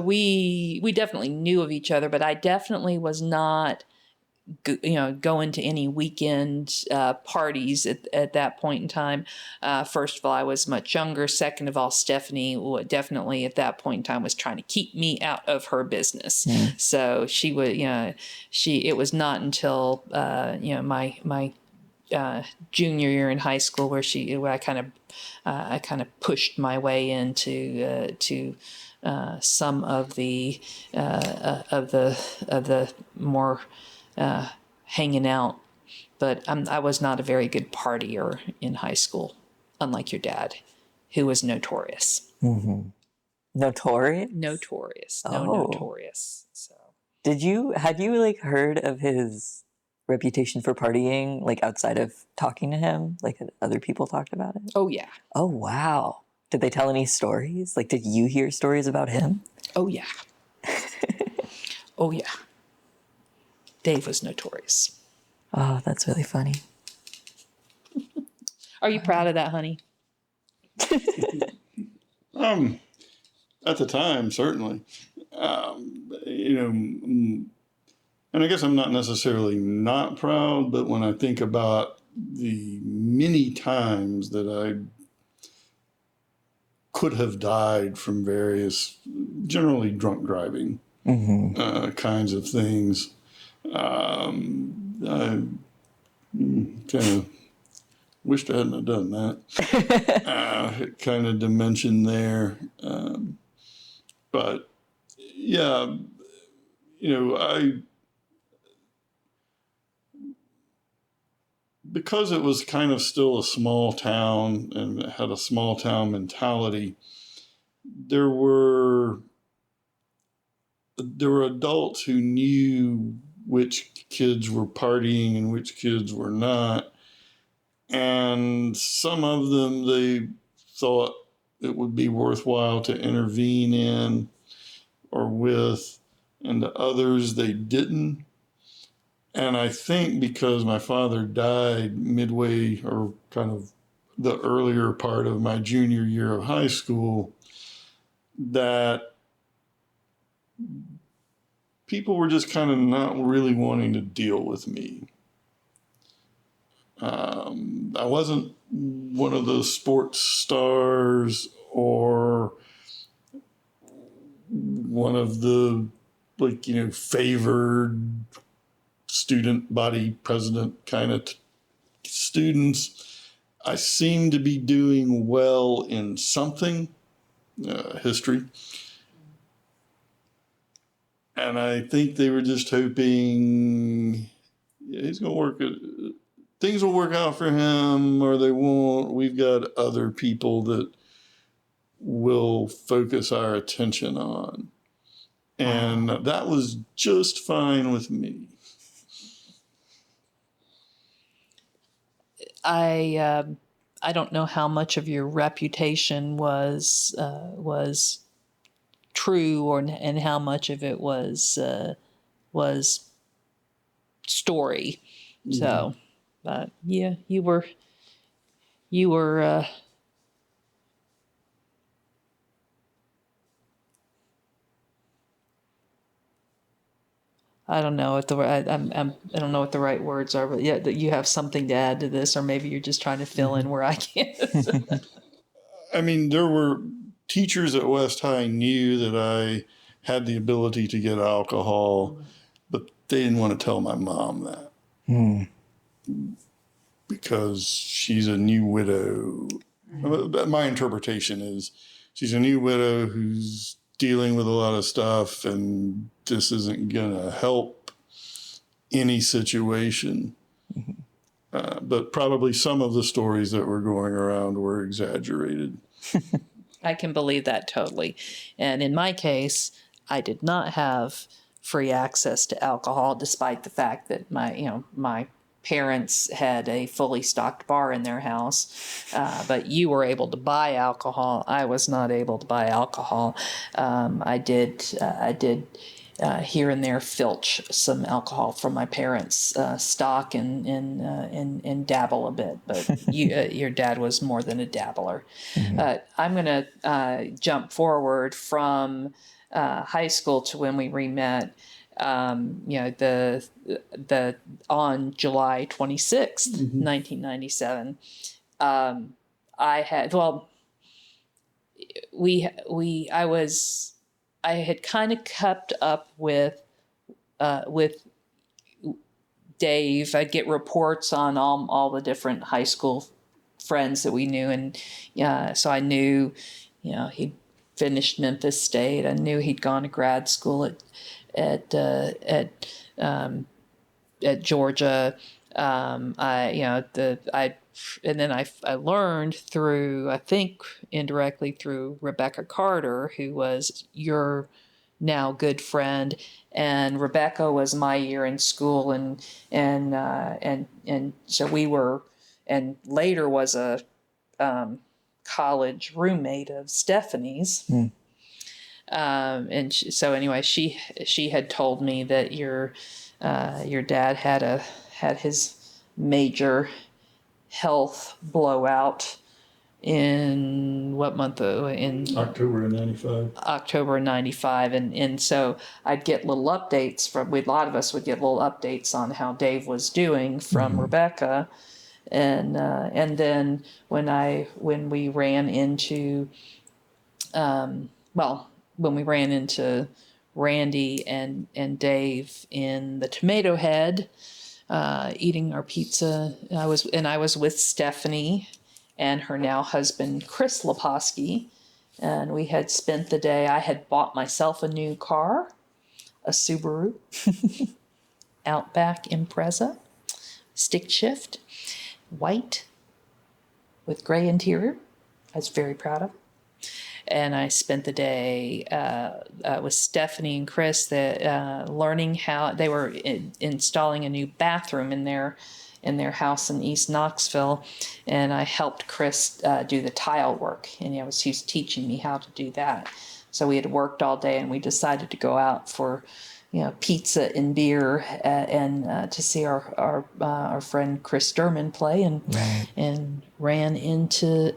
we definitely knew of each other, but I definitely was not going to any weekend parties at that point in time. First of all, I was much younger. Second of all, Stephanie definitely at that point in time was trying to keep me out of her business. So she would, it was not until my junior year in high school where I kind of pushed my way into some of the more hanging out, but I was not a very good partier in high school, unlike your dad, who was notorious. Mm-hmm. Notorious? Notorious. Oh. Notorious. So, had you like heard of his reputation for partying, like outside of talking to him? Like had other people talked about it? Oh yeah. Oh wow. Did they tell any stories? Like, did you hear stories about him? Oh yeah. Oh yeah. Dave was notorious. Oh, that's really funny. Are you proud of that, honey? At the time, certainly. And I guess I'm not necessarily not proud, but when I think about the many times that I could have died from various, generally drunk driving kinds of things, I kind of wished I hadn't have done that. Kind of dimension there. But yeah, because it was kind of still a small town and it had a small town mentality, there were adults who knew which kids were partying and which kids were not. And some of them they thought it would be worthwhile to intervene in or with, and the others they didn't. And I think because my father died midway or kind of the earlier part of my junior year of high school, that people were just kind of not really wanting to deal with me. I wasn't one of the sports stars or one of the favored student body president kind of students. I seemed to be doing well in something, history. And I think they were just hoping he's going to work it. Things will work out for him or they won't. We've got other people that will focus our attention on. And that was just fine with me. I don't know how much of your reputation was true, and how much of it was story. Mm-hmm. So, but yeah, you were. I don't know what I don't know what the right words are, but yeah, that you have something to add to this, or maybe you're just trying to fill in where I can't. I mean, there were teachers at West High knew that I had the ability to get alcohol, but they didn't want to tell my mom that because she's a new widow. My interpretation is she's a new widow who's dealing with a lot of stuff, and this isn't going to help any situation. But probably some of the stories that were going around were exaggerated. I can believe that totally. And in my case, I did not have free access to alcohol, despite the fact that my parents had a fully stocked bar in their house. But you were able to buy alcohol. I was not able to buy alcohol. I did here and there filch some alcohol from my parents' stock and dabble a bit. But your dad was more than a dabbler. Mm-hmm. I'm going to jump forward from high school to when we re-met. The on July 26th, 1997. I had kind of kept up with Dave. I'd get reports on all the different high school friends that we knew, and so I knew, he'd finished Memphis State. I knew he'd gone to grad school at Georgia. And then I learned through, I think indirectly through Rebecca Carter, who was your now good friend, and Rebecca was my year in school, and so we were, and later was a college roommate of Stephanie's. And so anyway, she had told me that your dad had his major health blowout in what month? In October of 95. October of 95, and so I'd get little updates a lot of us would get little updates on how Dave was doing from Rebecca, and then when we ran into Randy and Dave in the Tomato Head, eating our pizza. I was with Stephanie and her now husband, Chris Leposki. And we had spent the day. I had bought myself a new car, a Subaru Outback Impreza, stick shift, white with gray interior. I was very proud of. And I spent the day with Stephanie and Chris, learning how they were installing a new bathroom in their house in East Knoxville, and I helped Chris do the tile work, and he was teaching me how to do that. So we had worked all day, and we decided to go out for pizza and beer and to see our friend Chris Durman play, and Right. and ran into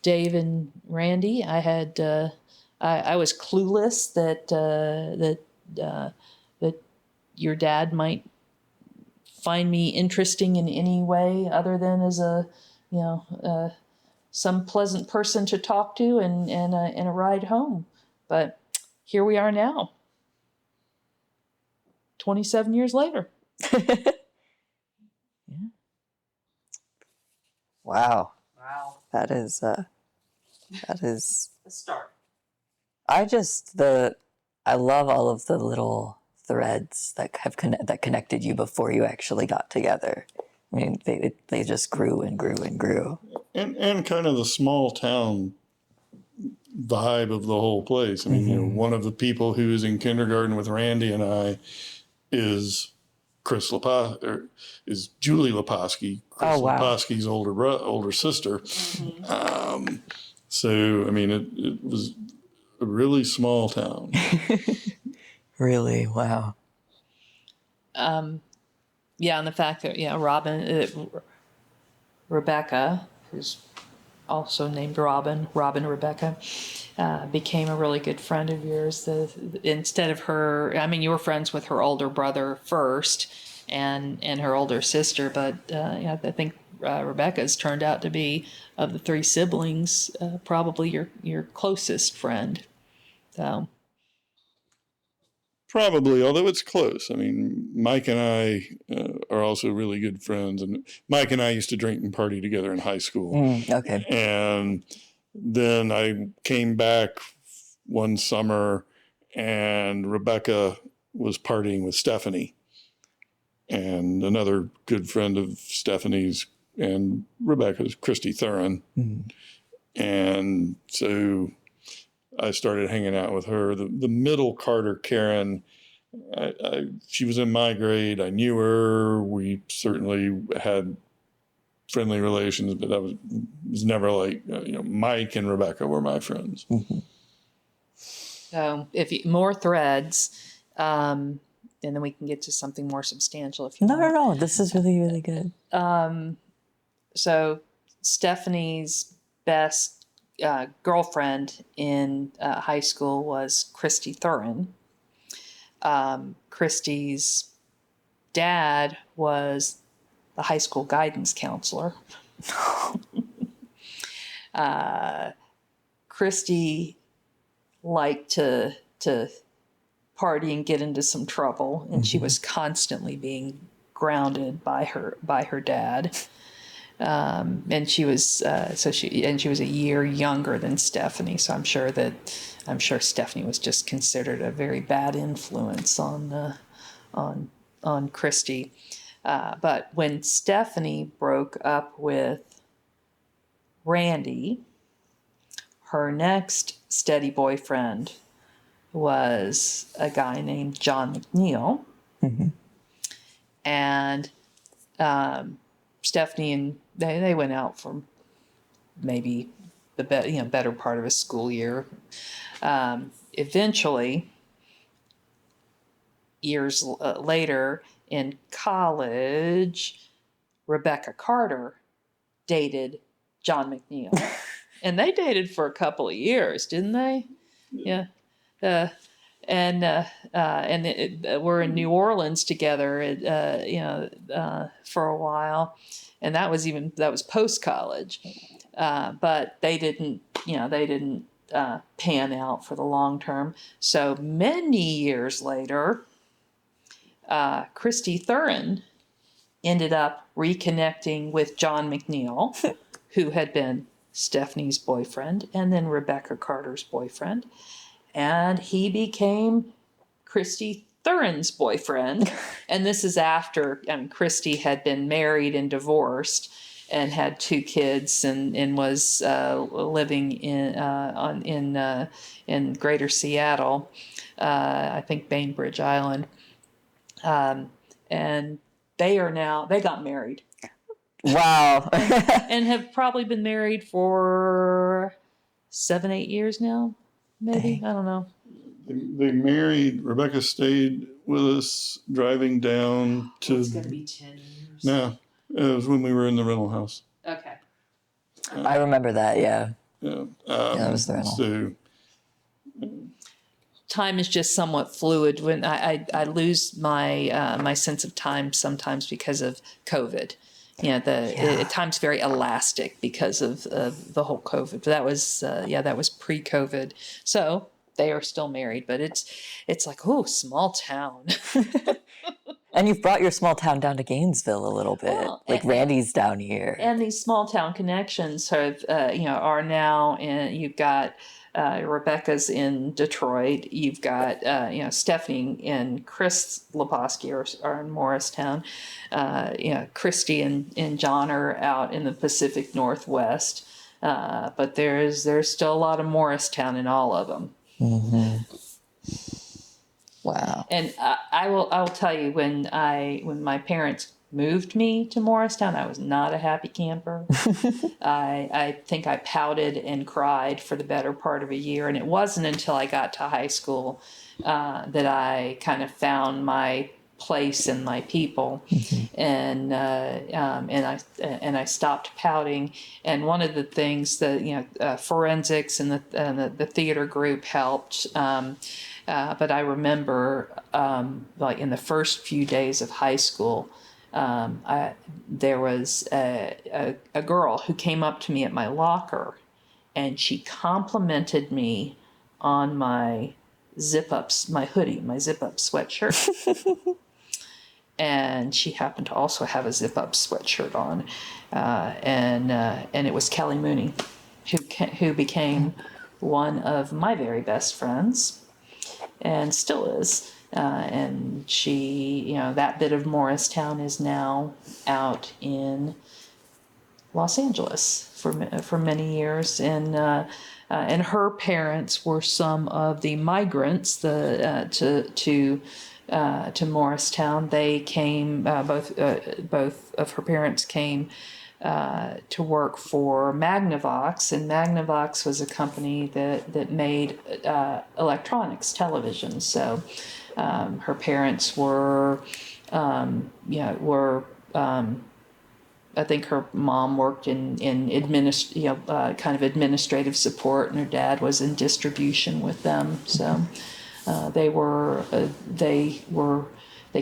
Dave and Randy. I was clueless that your dad might find me interesting in any way other than as some pleasant person to talk to and a ride home. But here we are now, 27 years later. Yeah. Wow. Wow. That is A start. I love all of the little threads that that connected you before you actually got together. I mean, they just grew and grew and grew. And kind of the small town vibe of the whole place. I mean, one of the people who is in kindergarten with Randy and I is is Julie Leposki, Chris Leposki's older sister. Mm-hmm. So I mean, it was a really small town. Really, wow. Yeah, and the fact that Rebecca, who's also named Robin Rebecca, became a really good friend of yours. Instead of her, I mean, you were friends with her older brother first, and her older sister, but I think Rebecca's turned out to be, of the three siblings, probably your closest friend. So. Probably, although it's close. I mean, Mike and I are also really good friends. And Mike and I used to drink and party together in high school. Okay. And then I came back one summer and Rebecca was partying with Stephanie. And another good friend of Stephanie's and Rebecca's, Christy Thurin. And so I started hanging out with her. The middle Carter, Karen, she was in my grade. I knew her. We certainly had friendly relations, but that was never like, Mike and Rebecca were my friends. So more threads, and then we can get to something more substantial if you want. No. This is really, really good. So Stephanie's best girlfriend in high school was Christy Thurin. Christy's dad was the high school guidance counselor. Christy liked to party and get into some trouble, and she was constantly being grounded by her dad. And she was she was a year younger than Stephanie, so I'm sure Stephanie was just considered a very bad influence on Christy. But when Stephanie broke up with Randy, her next steady boyfriend was a guy named John McNeil, and Stephanie and they went out for maybe the better part of a school year. Eventually, years later in college, Rebecca Carter dated John McNeil, and they dated for a couple of years, didn't they? Yeah. We're in New Orleans together, for a while, and that was post college, but they didn't pan out for the long term. So many years later, Christy Thurin ended up reconnecting with John McNeil, who had been Stephanie's boyfriend and then Rebecca Carter's boyfriend. And he became Christy Thurin's boyfriend. And this is after Christy had been married and divorced and had 2 kids and was living in Greater Seattle, I think Bainbridge Island. And they got married. Wow. And have probably been married for 7-8 years now, maybe. Dang. I don't know. They married. Rebecca stayed with us driving down to. It's going to be 10 years. No, it was when we were in the rental house. Okay. I remember that, yeah. Yeah, that was the rental. So, Time is just somewhat fluid. When I lose my my sense of time sometimes because of COVID. Time's very elastic because of the whole COVID. But that was that was pre-COVID. So they are still married, but it's like, oh, small town. And you've brought your small town down to Gainesville a little bit. Well, like Randy's down here. And these small town connections have are now in. You've got Rebecca's in Detroit. You've got Stephanie and Chris Leposki are in Morristown. Christy and John are out in the Pacific Northwest. But there's still a lot of Morristown in all of them. Mm-hmm. Wow. And I will tell you, when my parents moved me to Morristown, I was not a happy camper. I think I pouted and cried for the better part of a year, and it wasn't until I got to high school that I kind of found my place and my people, and I stopped pouting. And one of the things that forensics and the theater group helped. But I remember, like in the first few days of high school, there was a girl who came up to me at my locker, and she complimented me on my zip-ups, my hoodie, my zip-up sweatshirt. And she happened to also have a zip-up sweatshirt on, and it was Kelly Mooney, who became one of my very best friends, and still is. And she, that bit of Morristown is now out in Los Angeles for many years, and her parents were some of the migrants to Morristown. They came, both of her parents came to work for Magnavox, and Magnavox was a company that made electronics television. So her parents were I think her mom worked in kind of administrative support, and her dad was in distribution with them. So they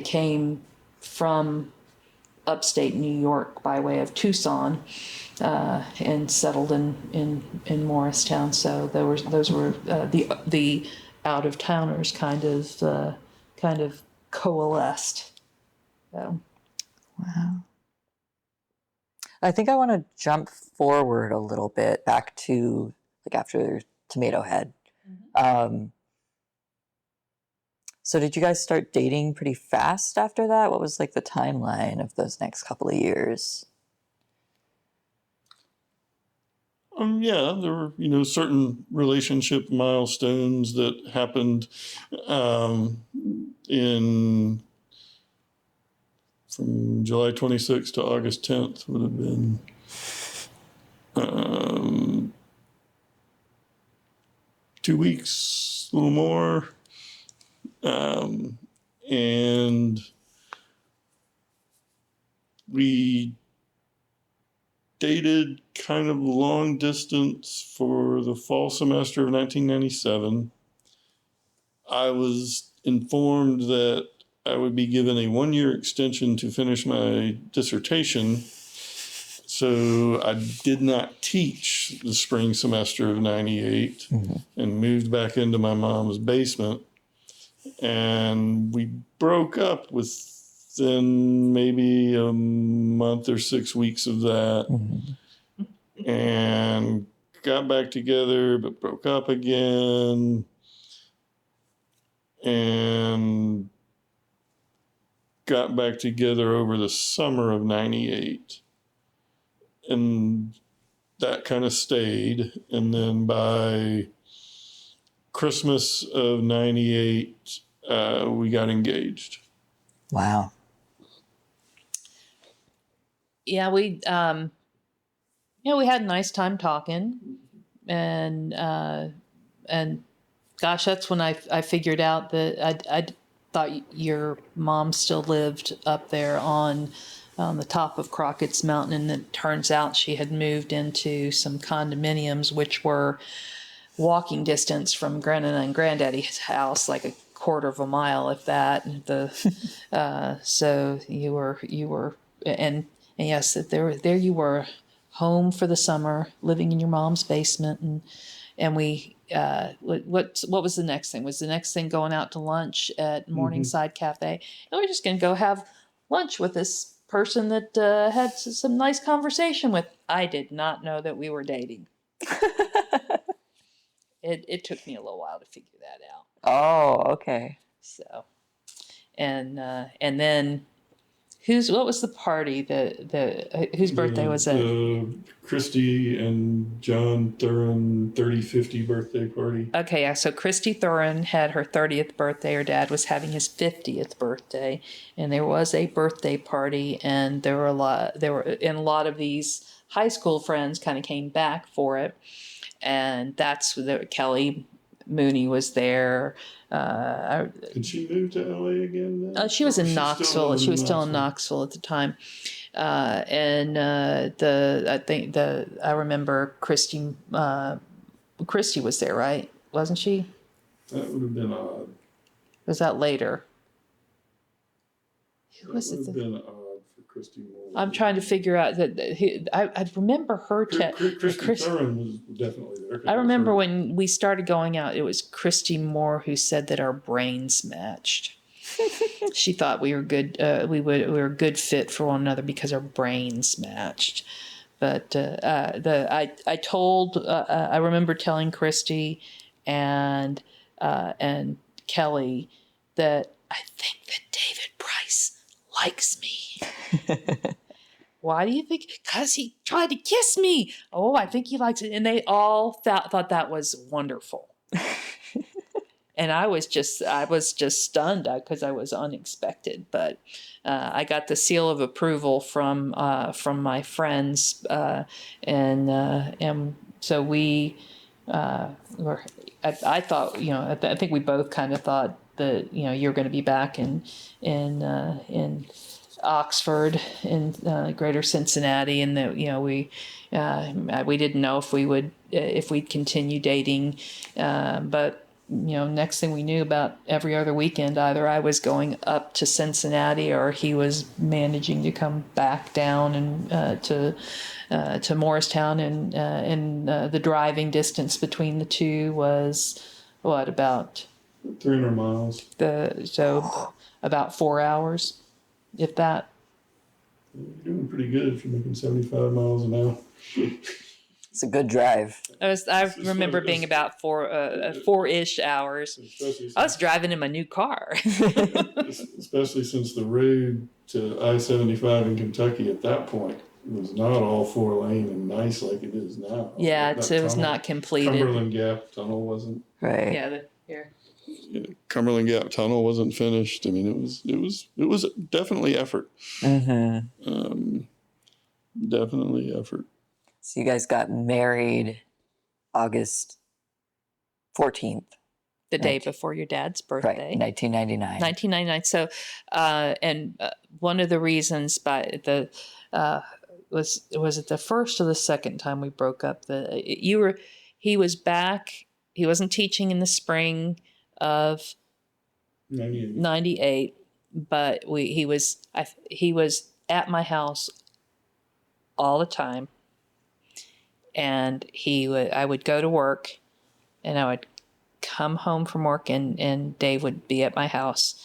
came from upstate New York by way of Tucson, and settled in Morristown. So those were the out of towners kind of coalesced. So. Wow. I think I want to jump forward a little bit back to like after Tomato Head. Mm-hmm. So did you guys start dating pretty fast after that? What was like the timeline of those next couple of years? Yeah, there were, certain relationship milestones that happened from July 26th to August 10th would have been 2 weeks, a little more. And we dated kind of long distance for the fall semester of 1997. I was informed that I would be given a 1-year extension to finish my dissertation. So I did not teach the spring semester of 98 and moved back into my mom's basement. And we broke up within maybe a month or 6 weeks of that. And got back together, but broke up again. And got back together over the summer of 98. And that kind of stayed. And then by Christmas of 98, we got engaged. Wow. Yeah, we we had a nice time talking, and gosh, that's when I figured out that I thought your mom still lived up there on the top of Crockett's Mountain, and it turns out she had moved into some condominiums, which were walking distance from Grandma and Granddaddy's house, like a quarter of a mile, if that. So you were, and yes, there you were, home for the summer, living in your mom's basement, and we. What was the next thing? Was the next thing going out to lunch at Morningside Cafe? And we're just going to go have lunch with this person that had some nice conversation with. I did not know that we were dating. It took me a little while to figure that out. Oh, okay. So, and then what was the party whose birthday was it? Christy and John Thurin 30-50 birthday party. Okay, yeah. So Christy Thurin had her 30th birthday. Her dad was having his 50th birthday, and there was a birthday party, and there were a lot of these high school friends kind of came back for it. And that's Kelly Mooney was there. Did she move to LA again then? She was in Knoxville. She was still in Knoxville at the time. I remember Christy was there, right? Wasn't she? That would have been odd. Was that later? Who was it? That would have been odd for Christy Moore. I'm trying to figure out that I remember her. Christy Thurin was definitely there. I remember when we started going out, it was Christy Moore who said that our brains matched. She thought we were good. We were a good fit for one another because our brains matched. But I remember telling Christy and Kelly that I think that David Price likes me. Why do you think? Because he tried to kiss me. Oh, I think he likes it. And they all thought that was wonderful. And I was just stunned because I was unexpected. But I got the seal of approval from my friends, and so we were. I thought, I think we both kind of thought that you're going to be back in Oxford, in Greater Cincinnati, and that we didn't know if we'd continue dating, but next thing we knew, about every other weekend, either I was going up to Cincinnati or he was managing to come back down and to Morristown, and the driving distance between the two was about 300 miles. So about 4 hours, if that. You're doing pretty good if you're making 75 miles an hour. It's a good drive. I remember being about 4-ish hours. I was driving in my new car. Especially since the road to I-75 in Kentucky at that point was not all 4-lane and nice like it is now. Yeah, it was not completed. Cumberland Gap Tunnel wasn't. Right. Yeah, here. Cumberland Gap Tunnel wasn't finished. I mean, it was definitely effort. Mm-hmm. Definitely effort. So you guys got married August 14th. The day before your dad's birthday. Right, 1999. 1999. So, one of the reasons was it the first or the second time we broke up? He was back. He wasn't teaching in the spring of 98, but he was at my house all the time. And I would go to work, and I would come home from work and Dave would be at my house.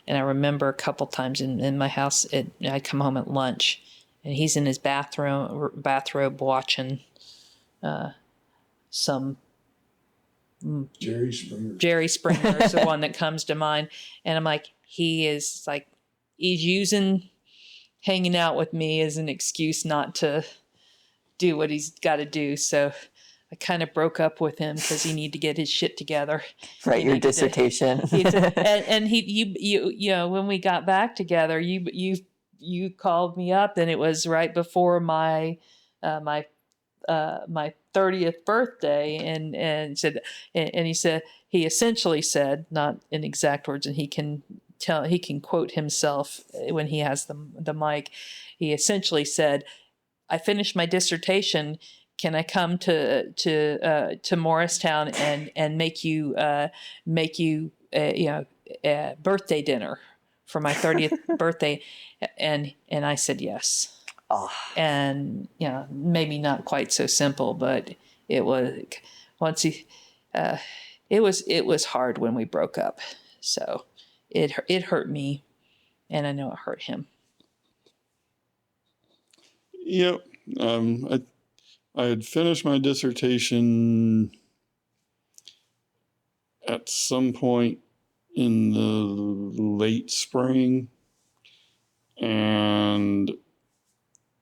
And I remember a couple times in my house, I'd come home at lunch and he's in his bathrobe watching some Jerry Springer. Jerry Springer is the one that comes to mind. And I'm like, he's using hanging out with me as an excuse not to do what he's got to do. So I kind of broke up with him because he needed to get his shit together. Right, your dissertation. And you know, when we got back together, you called me up, and it was right before my 30th birthday, and said, and he essentially said, not in exact words, and he can quote himself when he has the mic. He essentially said, "I finished my dissertation. Can I come to Morristown and make you a birthday dinner for my 30th birthday?" And I said yes. Oh. And maybe not quite so simple, but it was it was hard when we broke up. So it hurt me, and I know it hurt him. Yep. I had finished my dissertation at some point in the late spring, and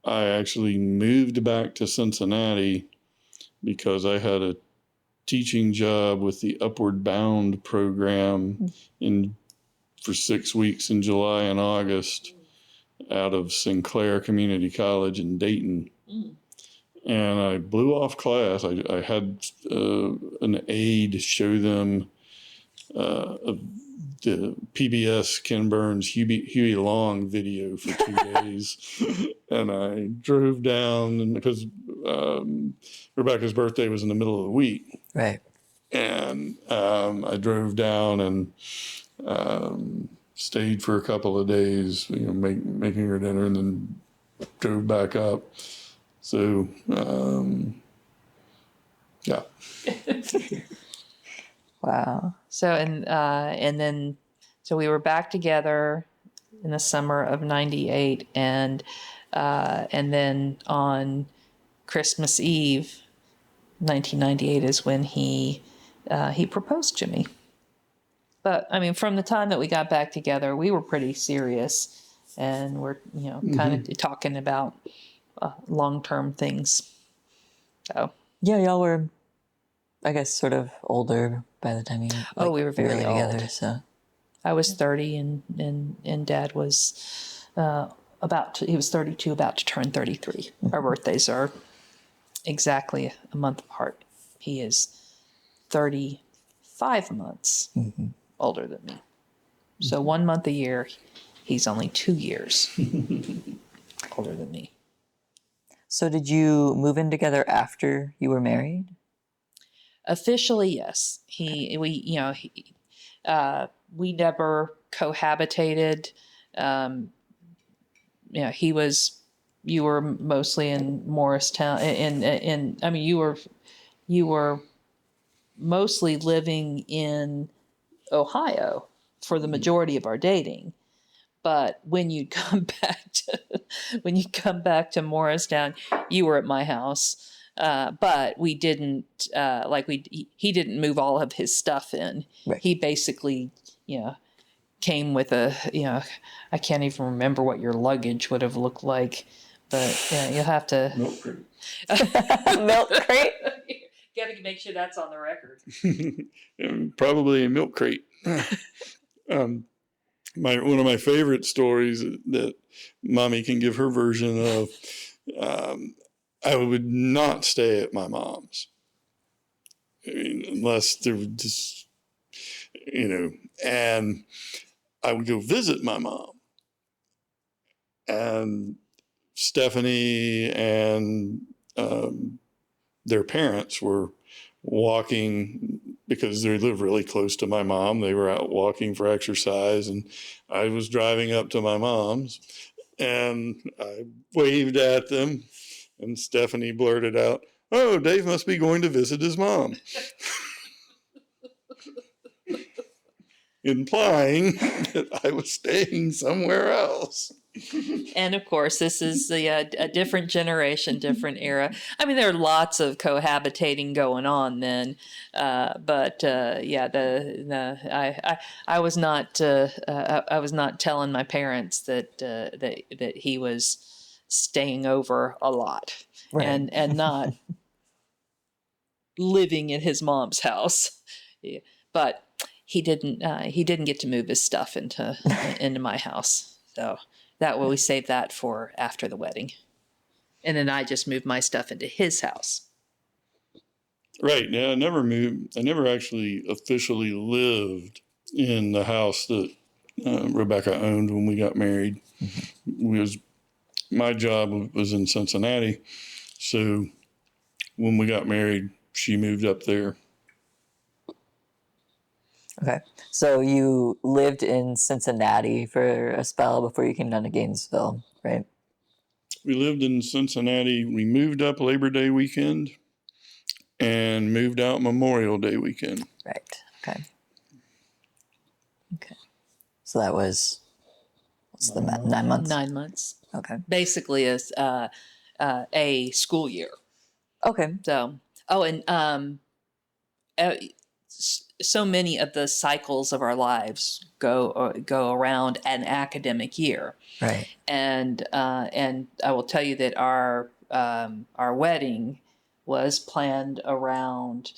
I actually moved back to Cincinnati because I had a teaching job with the Upward Bound program for 6 weeks in July and August out of Sinclair Community College in Dayton. And I blew off class. I had an aide show them the PBS Ken Burns Huey Long video for 2 days. And I drove down, and because Rebecca's birthday was in the middle of the week. Right. And I drove down and stayed for a couple of days, making her dinner, and then drove back up. So, yeah. Wow. So, and then we were back together in the summer of '98, and then on Christmas Eve, 1998 is when he proposed to me. But I mean, from the time that we got back together, we were pretty serious, and we're kind of talking about long-term things. So yeah, y'all were, I guess, sort of older by the time you we were very really old. together. So I was 30, and Dad was he was 32, about to turn 33. Our birthdays are exactly a month apart. He is 35 months older than me. So 1 month a year. He's only 2 years older than me. So did you move in together after you were married? Officially, yes. We never cohabitated. You were mostly in Morristown, I mean, you were mostly living in Ohio for the majority of our dating. But when you come back to Morristown, you were at my house. But we didn't he didn't move all of his stuff in. Right. He basically, came with I can't even remember what your luggage would have looked like, but you'll have to Milk crate. Milk crate? Got to make sure that's on the record. Probably a milk crate. One of my favorite stories that Mommy can give her version of, I would not stay at my mom's. I mean, unless there was just, and I would go visit my mom. And Stephanie and their parents were walking because they live really close to my mom. They were out walking for exercise, and I was driving up to my mom's, and I waved at them, and Stephanie blurted out, "Oh, Dave must be going to visit his mom." implying that I was staying somewhere else. And of course, this is a different generation, different era. I mean, there are lots of cohabitating going on then, but I was not I was not telling my parents that he was staying over a lot, Right. and not living in his mom's house. Yeah. But he didn't get to move his stuff into my house, so. That way we save that for after the wedding. And then I just moved my stuff into his house. Right. Now, I never moved. I never actually officially lived in the house that Rebecca owned when we got married. My job was in Cincinnati. So when we got married, she moved up there. Okay. So you lived in Cincinnati for a spell before you came down to Gainesville, right? We lived in Cincinnati. We moved up Labor Day weekend and moved out Memorial Day weekend. Right. Okay. Okay. So that was, what's the 9 months? 9 months. Okay. Basically is a school year. Okay. So, so many of the cycles of our lives go around an academic year. Right. And I will tell you that our wedding was planned around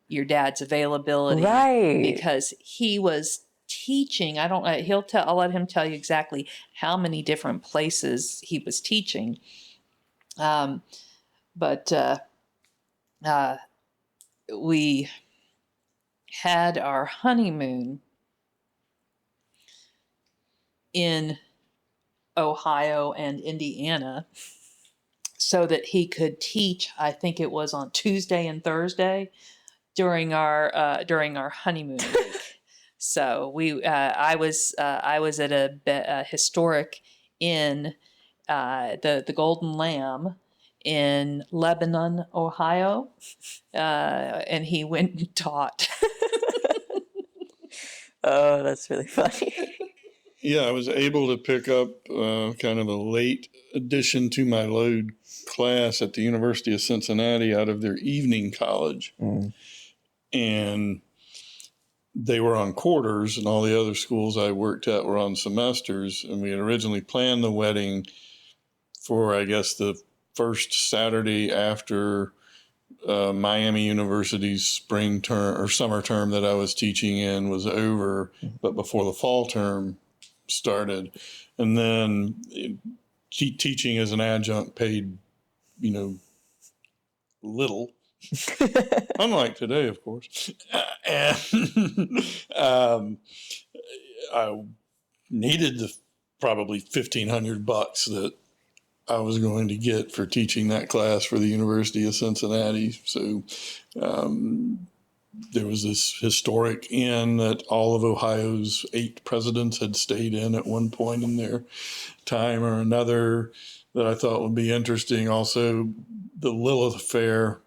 your dad's availability, right? Because he was teaching. I'll let him tell you exactly how many different places he was teaching. But we had our honeymoon in Ohio and Indiana so that he could teach. I think it was on Tuesday and Thursday during our honeymoon week. So I was at a historic inn, the Golden Lamb in Lebanon, Ohio, and he went and taught. Oh, that's really funny. Yeah, I was able to pick up kind of a late addition to my load class at the University of Cincinnati out of their evening college. Mm. And they were on quarters, and all the other schools I worked at were on semesters. And we had originally planned the wedding for, I guess, the first Saturday after Miami University's spring term or summer term that I was teaching in was over, but before the fall term started. And then teaching as an adjunct paid, little. Unlike today, of course. And I needed the probably $1,500 that I was going to get for teaching that class for the University of Cincinnati. So there was this historic inn that all of Ohio's 8 presidents had stayed in at one point in their time or another that I thought would be interesting. Also, the Lilith Fair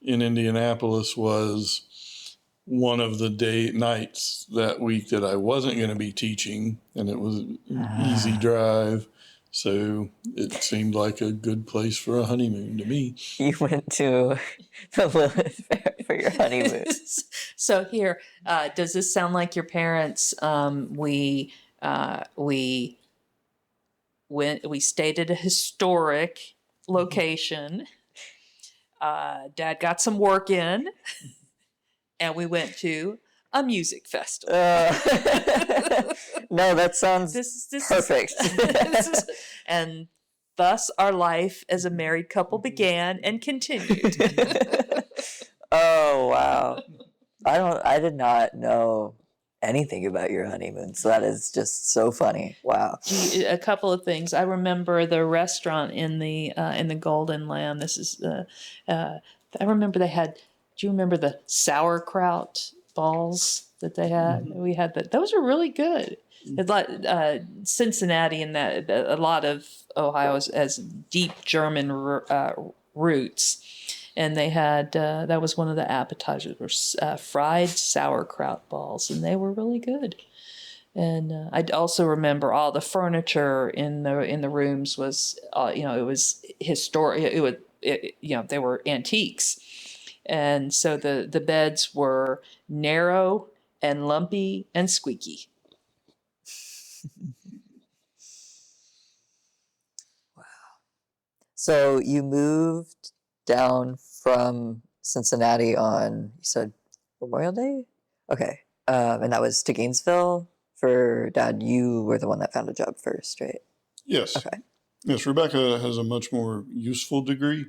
in Indianapolis was one of the nights that week that I wasn't going to be teaching, and it was an easy drive. So it seemed like a good place for a honeymoon to me. You went to the Lilith Fair for your honeymoon. So here, does this sound like your parents? We stayed at a historic location. Dad got some work in, and we went to a music festival. No, that sounds perfect. And thus our life as a married couple began and continued. Oh, wow. I did not know anything about your honeymoon, so that is just so funny. Wow. A couple of things. I remember the restaurant in the Golden Lamb. This is I remember they had. Do you remember the sauerkraut balls that they had? Mm-hmm. We had that. Those were really good. Cincinnati and a lot of Ohio has deep German roots, and they had that was one of the appetizers, were fried sauerkraut balls, and they were really good. And I also remember all the furniture in the rooms was, it was historic. They were antiques, and so the beds were narrow and lumpy and squeaky. So you moved down from Cincinnati on, you said Memorial Day? Okay. And that was to Gainesville for Dad. You were the one that found a job first, right? Yes. Okay. Yes, Rebecca has a much more useful degree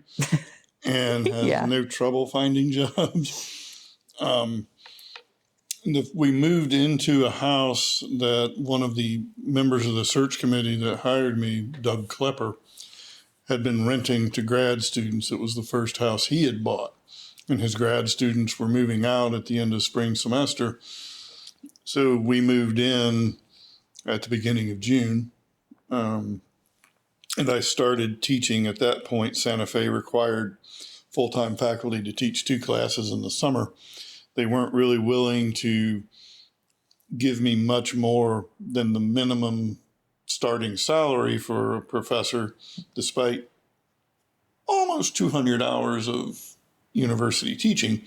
and has Yeah. no trouble finding jobs. We moved into a house that one of the members of the search committee that hired me, Doug Klepper, had been renting to grad students. It was the first house he had bought, and his grad students were moving out at the end of spring semester. So we moved in at the beginning of June. And I started teaching at that point. Santa Fe required full-time faculty to teach 2 classes in the summer. They weren't really willing to give me much more than the minimum starting salary for a professor, despite almost 200 hours of university teaching.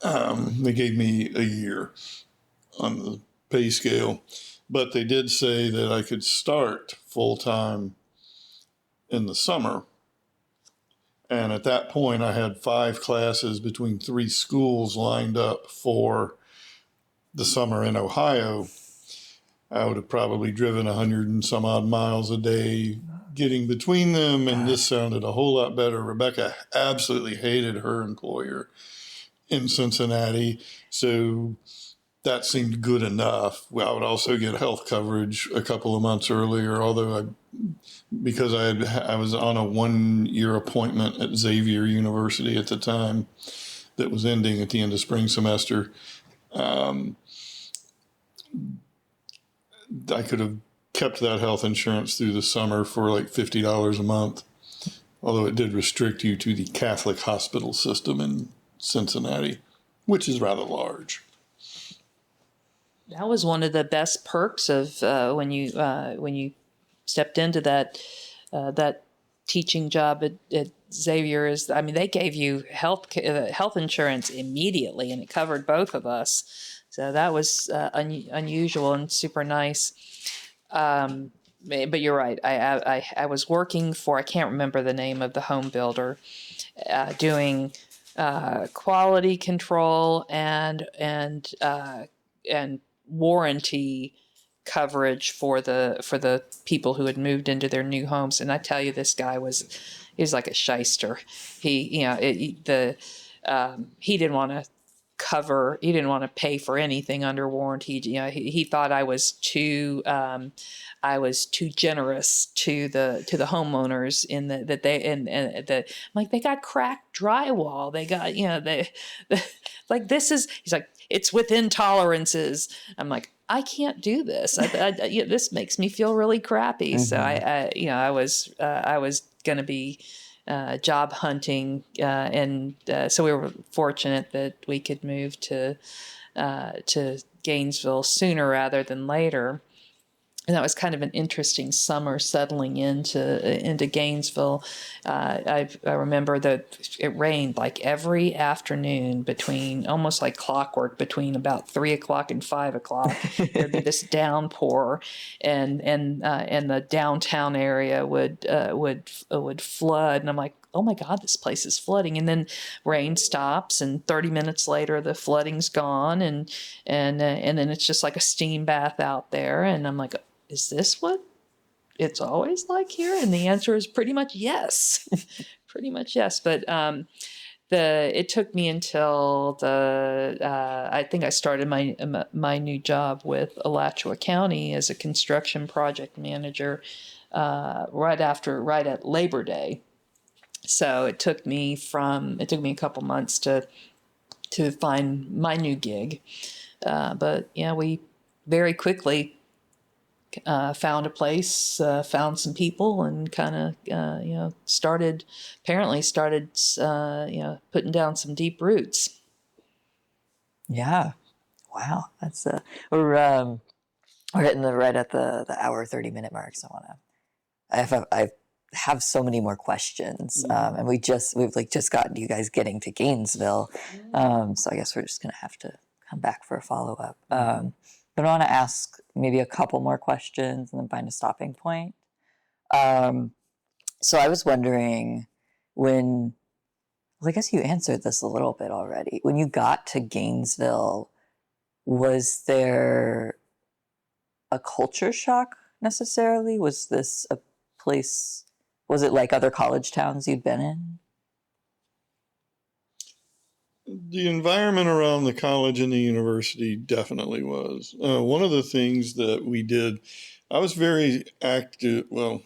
They gave me a year on the pay scale, but they did say that I could start full-time in the summer. And at that point, I had 5 classes between 3 schools lined up for the summer in Ohio. I would have probably driven 100 and some odd miles a day getting between them, and this sounded a whole lot better. Rebecca absolutely hated her employer in Cincinnati, so that seemed good enough. Well, I would also get health coverage a couple of months earlier, although because I was on a 1-year appointment at Xavier University at the time that was ending at the end of spring semester. I could have kept that health insurance through the summer for like $50 a month, although it did restrict you to the Catholic hospital system in Cincinnati, which is rather large. That was one of the best perks of when you stepped into that teaching job at Xavier. Is, I mean, they gave you health insurance immediately, and it covered both of us. So that was unusual and super nice. But you're right. I was working for, I can't remember the name of the home builder, doing quality control and warranty coverage for the people who had moved into their new homes. And I tell you, this guy was like a shyster. He didn't want to he didn't want to pay for anything under warranty. He thought I was too generous to the homeowners in that I'm like, they got cracked drywall. They got, like, he's like, it's within tolerances. I'm like, I can't do this. This makes me feel really crappy. Mm-hmm. So I was going to be job hunting, and so we were fortunate that we could move to Gainesville sooner rather than later. And that was kind of an interesting summer settling into Gainesville. I remember that it rained like every afternoon, between almost like clockwork, between about 3 o'clock and 5 o'clock. There'd be this downpour, and the downtown area would flood. And I'm like, oh my God, this place is flooding. And then rain stops, and 30 minutes later, the flooding's gone, and then it's just like a steam bath out there. And I'm like, is this what it's always like here? And the answer is pretty much yes. Pretty much yes. But it took me until I think I started my new job with Alachua County as a construction project manager right at Labor Day. So it took me a couple months to find my new gig. But yeah, we very quickly found a place, found some people, and kind of started putting down some deep roots. Yeah. Wow. That's we're hitting right at the hour 30-minute mark. So I have so many more questions, and we've just gotten you guys getting to Gainesville, so I guess we're just gonna have to come back for a follow up. But I want to ask maybe a couple more questions and then find a stopping point. So I was wondering well, I guess you answered this a little bit already. When you got to Gainesville, was there a culture shock necessarily? Was this a place, was it like other college towns you'd been in? The environment around the college and the university definitely was. One of the things that we did, I was very active. Well,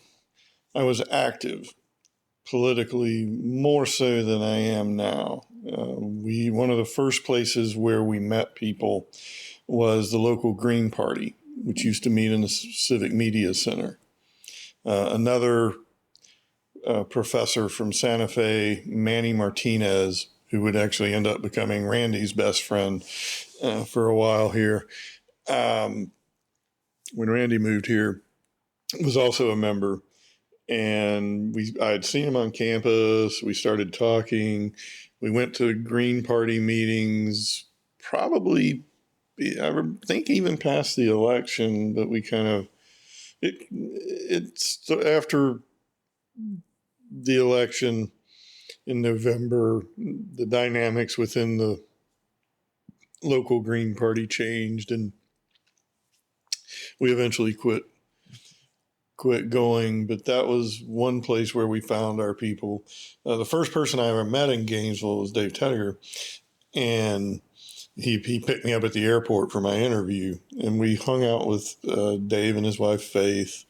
I was active politically more so than I am now. One of the first places where we met people was the local Green Party, which used to meet in the Civic Media Center. Another professor from Santa Fe, Manny Martinez, who would actually end up becoming Randy's best friend for a while here. When Randy moved here, was also a member. And I had seen him on campus. We started talking. We went to Green Party meetings, probably, I think, even past the election, but we kind of, it's after the election in November, the dynamics within the local Green Party changed, and we eventually quit going. But that was one place where we found our people. The first person I ever met in Gainesville was Dave Tediger, and he picked me up at the airport for my interview, and we hung out with Dave and his wife Faith,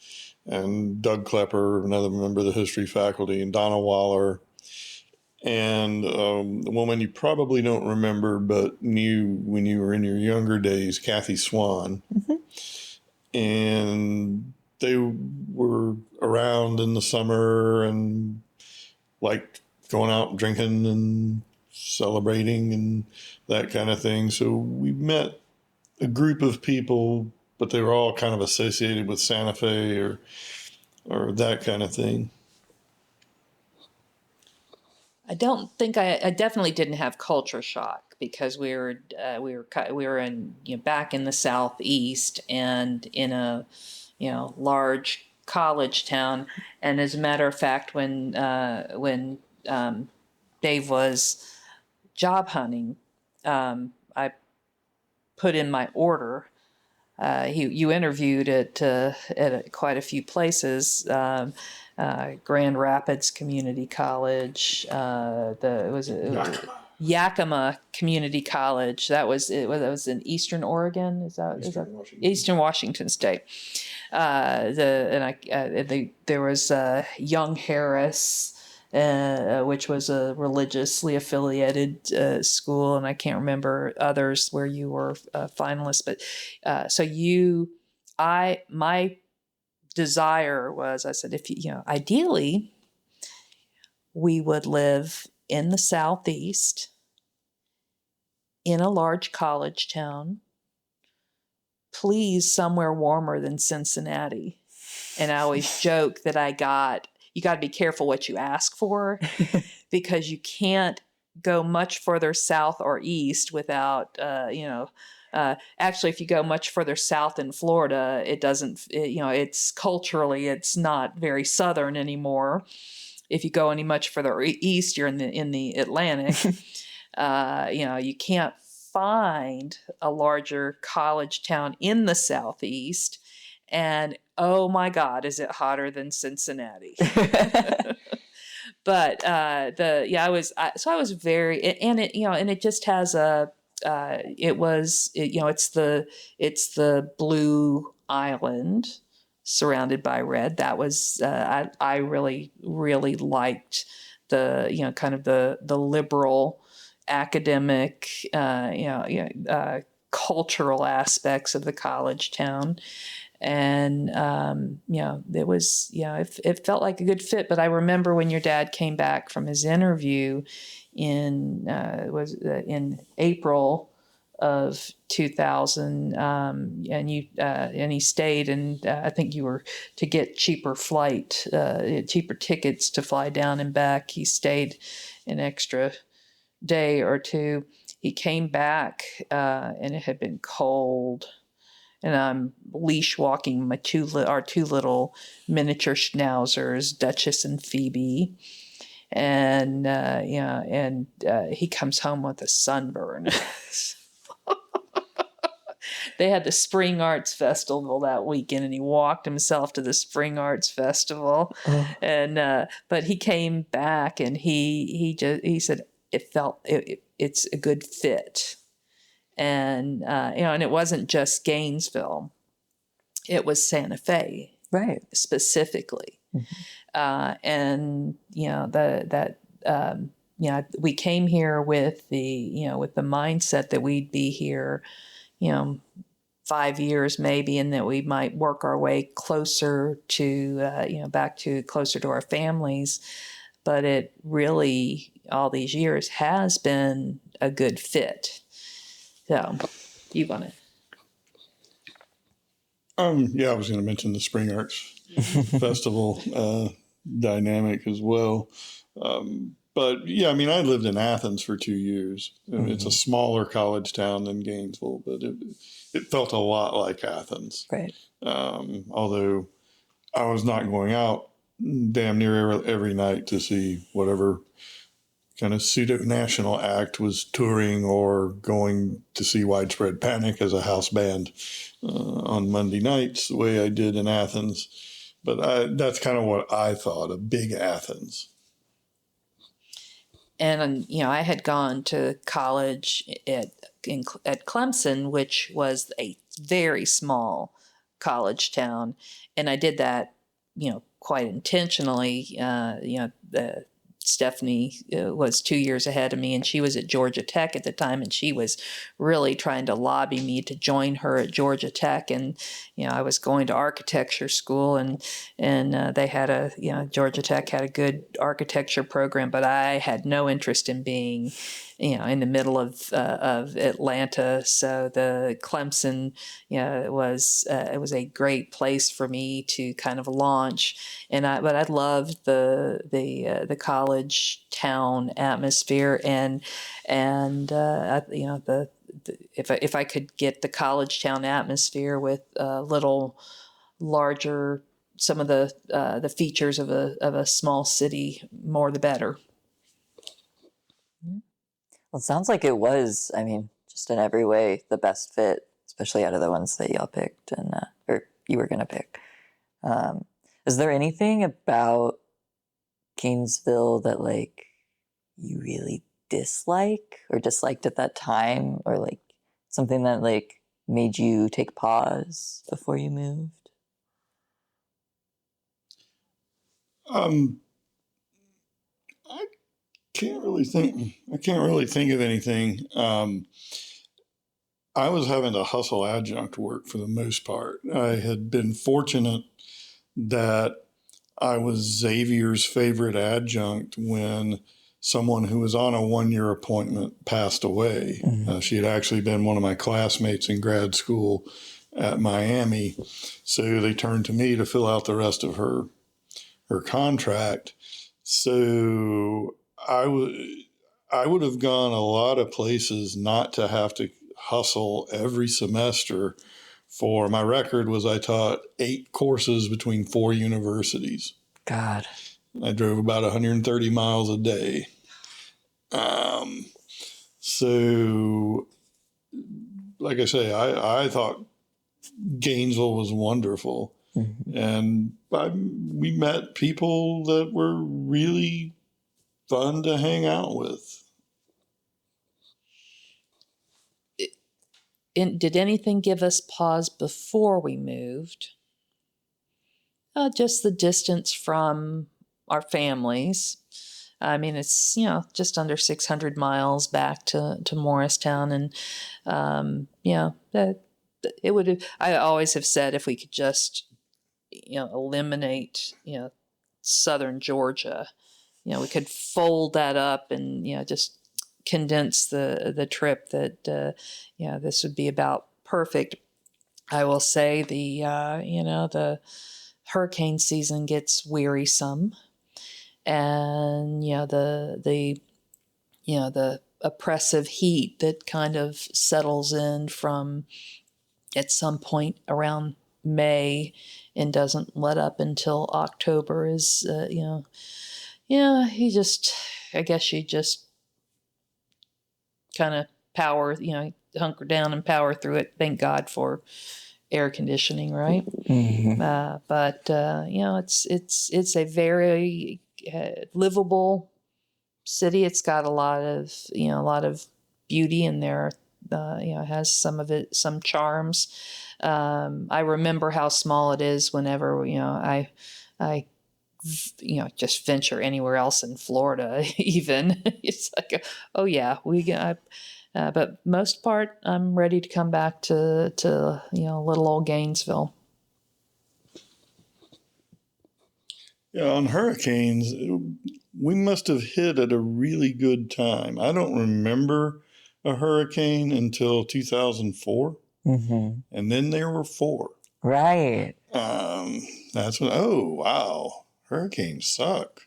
and Doug Klepper, another member of the history faculty, and Donna Waller, and a woman you probably don't remember but knew when you were in your younger days, Kathy Swan. Mm-hmm. And they were around in the summer and liked going out and drinking and celebrating and that kind of thing. So we met a group of people, but they were all kind of associated with Santa Fe or that kind of thing. I don't think I definitely didn't have culture shock because we were in back in the Southeast and in a large college town. And as a matter of fact, when Dave was job hunting, I put in my order. You interviewed at quite a few places. Grand Rapids Community College, Yakima Community College. That was in Eastern Oregon. Eastern Washington State. There was Young Harris, which was a religiously affiliated school, and I can't remember others where you were finalists. But my desire was, I said, if ideally, we would live in the Southeast, in a large college town, please somewhere warmer than Cincinnati. And I always joke that you got to be careful what you ask for because you can't go much further south or east without, actually, if you go much further south in Florida, it's culturally, it's not very southern anymore. If you go any much further east, you're in the Atlantic. You can't find a larger college town in the Southeast. And oh my God, is it hotter than Cincinnati? But I was very, and it just has it's the blue island surrounded by red. That was I really, really liked the kind of the liberal academic cultural aspects of the college town. And, it was, it felt like a good fit. But I remember when your dad came back from his interview in April of 2000, and he stayed, and I think you were to get cheaper tickets to fly down and back. He stayed an extra day or two. He came back, and it had been cold, and I'm leash walking our two little miniature schnauzers, Duchess and Phoebe, and he comes home with a sunburn. They had the Spring Arts Festival that weekend, and he walked himself to the Spring Arts Festival. Oh. And but he came back, and he said it's a good fit, and and it wasn't just Gainesville; it was Santa Fe, Right. specifically. Mm-hmm. And we came here with the mindset that we'd be here, 5 years maybe, and that we might work our way closer to, back to closer to our families. But it really, all these years, has been a good fit. So, you want to? Yeah, I was going to mention the Spring Arts Festival dynamic as well. But yeah, I mean, I lived in Athens for 2 years. Mm-hmm. It's a smaller college town than Gainesville, but it felt a lot like Athens. Right. Although I was not going out damn near every night to see whatever kind of pseudo-national act was touring, or going to see Widespread Panic as a house band on Monday nights, the way I did in Athens. But that's kind of what I thought of big Athens. And I had gone to college at Clemson, which was a very small college town, and I did that, quite intentionally. Stephanie was 2 years ahead of me, and she was at Georgia Tech at the time, and she was really trying to lobby me to join her at Georgia Tech. And I was going to architecture school, and they had Georgia Tech had a good architecture program, but I had no interest in being in the middle of Atlanta. So the Clemson it was a great place for me to kind of launch. But I loved the college town atmosphere, and if I could get the college town atmosphere with a little larger, some of the features of a small city, more the better. Well, it sounds like it was, I mean, just in every way, the best fit, especially out of the ones that y'all picked or you were going to pick. Is there anything about Gainesville that, like, you really dislike or disliked at that time, or, like, something that, like, made you take pause before you moved? I can't really think of anything. I was having to hustle adjunct work for the most part. I had been fortunate that I was Xavier's favorite adjunct when someone who was on a 1-year appointment passed away. Mm-hmm. She had actually been one of my classmates in grad school at Miami. So they turned to me to fill out the rest of her contract. So I would have gone a lot of places not to have to hustle every semester. For my record was I taught 8 courses between 4 universities. God. I drove about 130 miles a day. So, like I say, I thought Gainesville was wonderful. Mm-hmm. And we met people that were really fun to hang out with. Did anything give us pause before we moved? Just the distance from our families. I mean, it's, just under 600 miles back to Morristown. And, it would. I always have said if we could just, eliminate, southern Georgia, we could fold that up and just condense the trip. That this would be about perfect. I will say the hurricane season gets wearisome, and the oppressive heat that kind of settles in from at some point around May and doesn't let up until October is, I guess you just kind of power, hunker down and power through it. Thank God for air conditioning, right? Mm-hmm. But it's a very livable city. It's got a lot of beauty in there. It has some charms. I remember how small it is whenever I just venture anywhere else in Florida. Even it's like, oh yeah, we got. But most part, I'm ready to come back to little old Gainesville. Yeah, on hurricanes, we must have hit at a really good time. I don't remember a hurricane until 2004, Mm-hmm. and then there were 4. Right. That's when, oh, wow, hurricanes suck.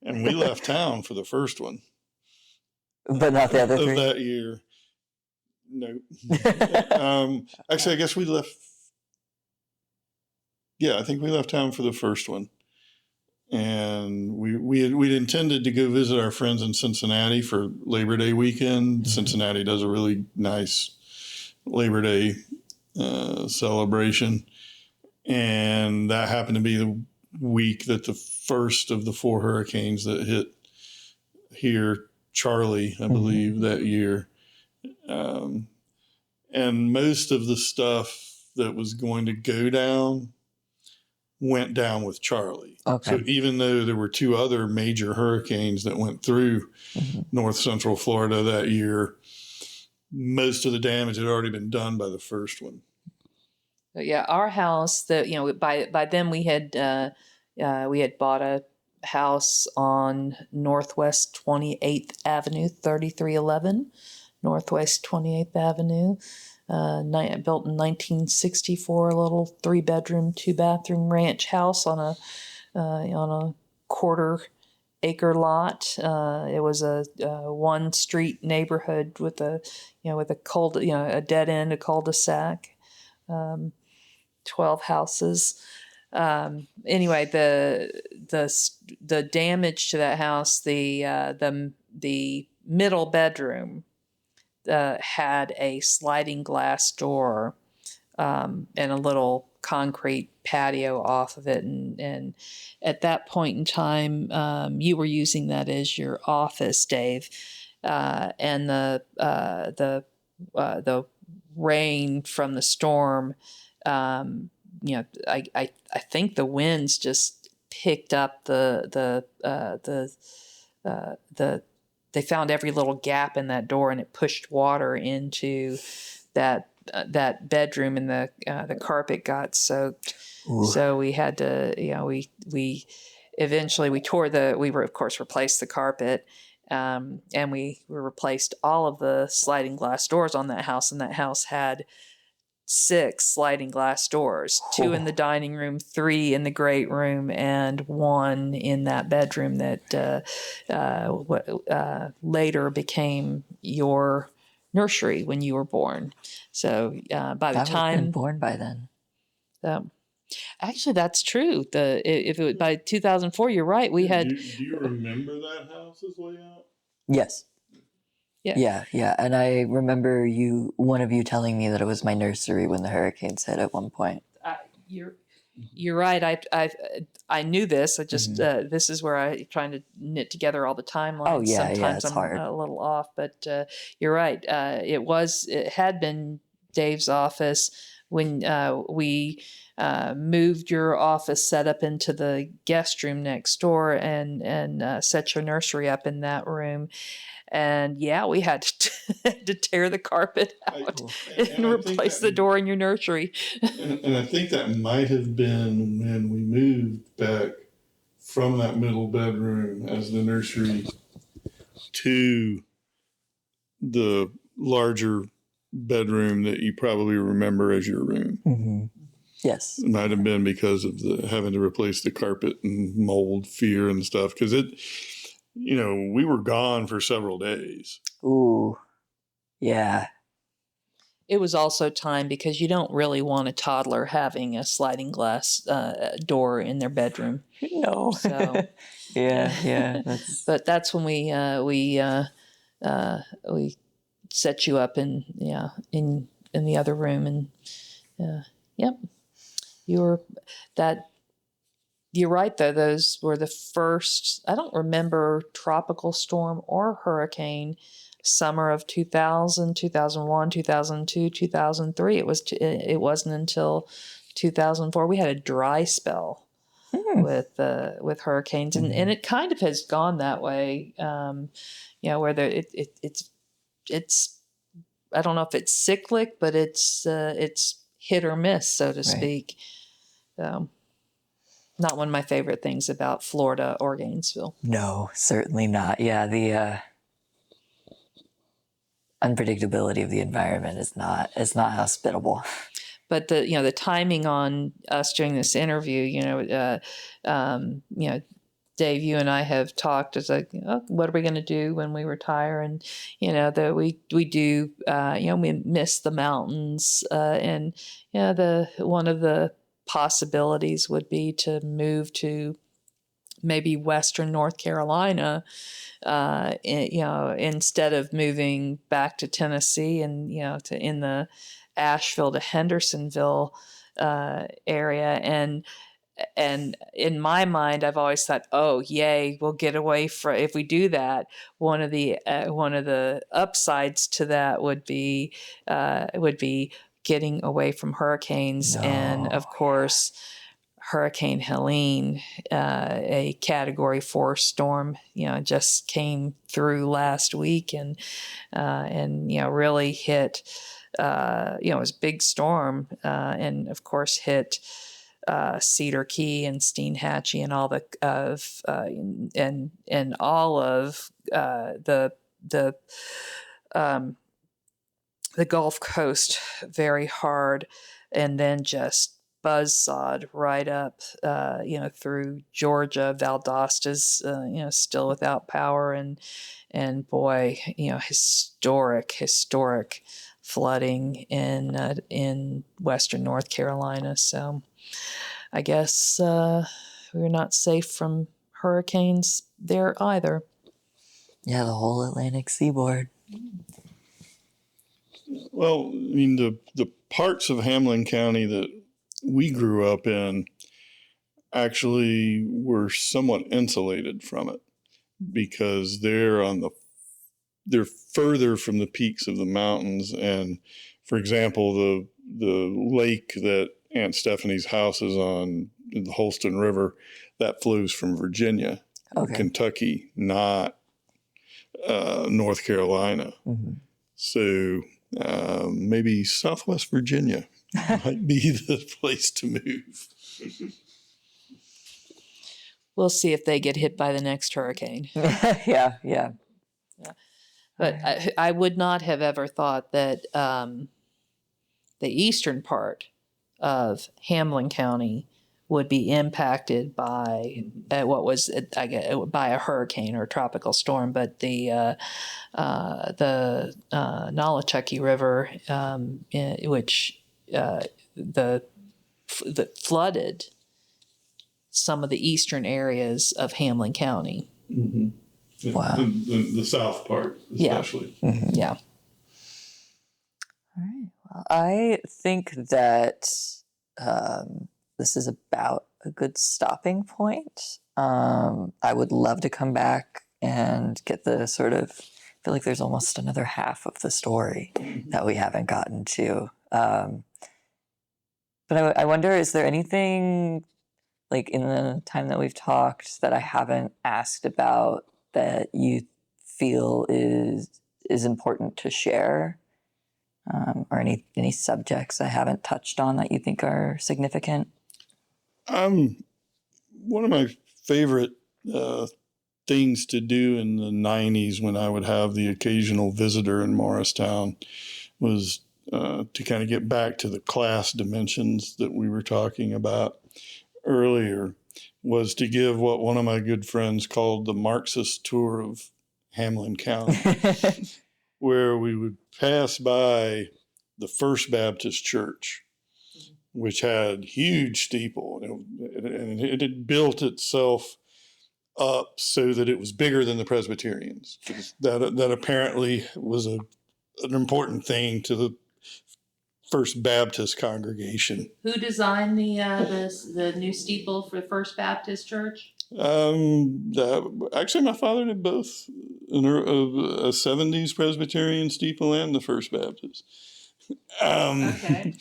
And we left town for the first one. But not the other of 3? that year. No. Actually, I guess we left. Yeah, I think we left town for the first one. And we'd intended to go visit our friends in Cincinnati for Labor Day weekend. Mm-hmm. Cincinnati does a really nice Labor Day celebration, and that happened to be the week that the first of the 4 hurricanes that hit here, Charlie, I believe, mm-hmm. that year, and most of the stuff that was going to go down went down with Charlie. Okay. So even though there were 2 other major hurricanes that went through mm-hmm. north central Florida that year, most of the damage had already been done by the first one. Yeah, our house, by then we had bought a house on Northwest 28th Avenue, 3311 Northwest 28th Avenue. Built in 1964, a little 3-bedroom, 2-bathroom ranch house on a quarter-acre lot. It was a one-street neighborhood with a dead end, a cul-de-sac, 12 houses. Anyway, the damage to that house, the middle bedroom had a sliding glass door and a little concrete patio off of it, and at that point in time, you were using that as your office, Dave, and the rain from the storm. I think the winds just picked up they found every little gap in that door, and it pushed water into that bedroom, and the carpet got soaked. Ooh. So we had to, we eventually we were of course replaced the carpet, and we replaced all of the sliding glass doors on that house, and that house had 6 sliding glass doors, 2 in the dining room, 3 in the great room, and 1 in that bedroom that later became your nursery when you were born. So by the time I would have been born by then. Actually, that's true. If it was by 2004, you're right. We had. Do you remember that house's layout? Yes. Yeah. Yeah. And I remember one of you telling me that it was my nursery when the hurricanes hit at one point. You're right. I knew this. I just mm-hmm. This is where I'm trying to knit together all the timelines. Oh yeah, sometimes it's I'm hard. A little off, but you're right. It had been Dave's office, when we moved your office setup into the guest room next door and set your nursery up in that room. And yeah, we had to tear the carpet out and I think replace the door in your nursery. and I think that might have been when we moved back from that middle bedroom as the nursery to the larger bedroom that you probably remember as your room. Mm-hmm. Yes. It might have been because of the having to replace the carpet and mold fear and stuff. Because we were gone for several days. Ooh. Yeah. It was also time because you don't really want a toddler having a sliding glass door in their bedroom. No. So yeah. But that's when we set you up in the other room, and yep, you're right though. Those were the first. I don't remember tropical storm or hurricane. Summer of 2000, 2001, 2002, 2003. It wasn't until 2004 we had a dry spell with hurricanes, and it kind of has gone that way. Where it's I don't know if it's cyclic, but it's hit or miss, so to speak. Not one of my favorite things about Florida or Gainesville. No, certainly not. Yeah, the unpredictability of the environment is not hospitable. But the timing on us doing this interview, Dave, you and I have talked as like, what are we going to do when we retire? And that we do, we miss the mountains, and one of the possibilities would be to move to maybe Western North Carolina, instead of moving back to Tennessee and in the Asheville to Hendersonville area. And in my mind, I've always thought, oh, yay, we'll get away from, if we do that, one of the upsides to that would be getting away from hurricanes. And of course, Hurricane Helene, a Category 4 storm, just came through last week and really hit, it was a big storm, and of course hit Cedar Key and Steinhatchee and all all of the Gulf Coast very hard, and then just buzzsawed right up, through Georgia. Valdosta's, still without power, and boy, historic flooding in Western North Carolina. So I guess we're not safe from hurricanes there either. Yeah, the whole Atlantic seaboard. Well, I mean, the parts of Hamlin County that we grew up in actually were somewhat insulated from it because they're further from the peaks of the mountains. And for example, the lake that Aunt Stephanie's house is on, the Holston River, that flows from Virginia, Kentucky, not North Carolina. Mm-hmm. So maybe Southwest Virginia might be the place to move. We'll see if they get hit by the next hurricane. Yeah. But I would not have ever thought that the eastern part of Hamlin County would be impacted by by a hurricane or a tropical storm. But the No.TOH River, which the flooded some of the eastern areas of Hamlin County. Mm-hmm. Wow. The south part, especially. Yeah. Mm-hmm. Yeah. All right. Well, I think that this is about a good stopping point. I would love to come back and get the I feel like there's almost another half of the story that we haven't gotten to. But I wonder, is there anything like in the time that we've talked that I haven't asked about that you feel is important to share, or any subjects I haven't touched on that you think are significant? One of my favorite things to do in the 90s when I would have the occasional visitor in Morristown was to kind of get back to the class dimensions that we were talking about earlier, was to give what one of my good friends called the Marxist tour of Hamlin County, where we would pass by the First Baptist Church, which had huge steeple, and it had built itself up so that it was bigger than the Presbyterians. That apparently was an important thing to the First Baptist congregation. Who designed the new steeple for First Baptist Church? Actually, my father did both a 70s Presbyterian steeple and the First Baptist. Okay.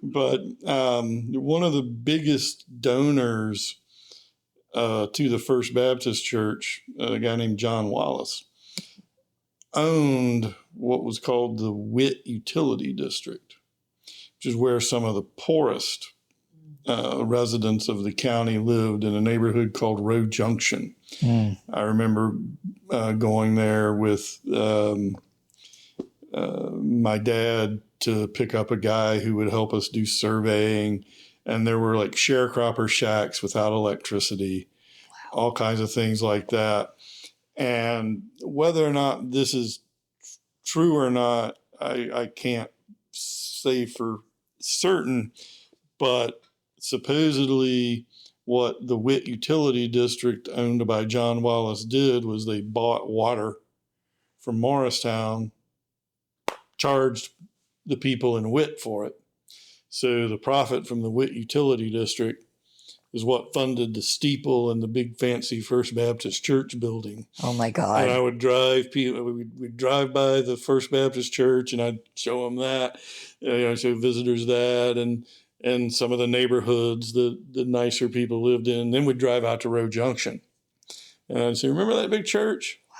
But one of the biggest donors to the First Baptist Church, a guy named John Wallace, owned what was called the Witt Utility District, which is where some of the poorest residents of the county lived, in a neighborhood called Road Junction. I remember going there with my dad to pick up a guy who would help us do surveying, and there were like sharecropper shacks without electricity, all kinds of things like that. And whether or not this is true or not, I can't say for certain, but supposedly what the Witt Utility District, owned by John Wallace, did was they bought water from Morristown, charged the people in Witt for it. So the profit from the Witt Utility District is what funded the steeple and the big fancy First Baptist Church building. Oh my God. And I would drive people, we'd drive by the First Baptist Church, and I'd show them that, show visitors that, and some of the neighborhoods the nicer people lived in. Then we'd drive out to Road Junction. And I'd say, remember that big church? Wow.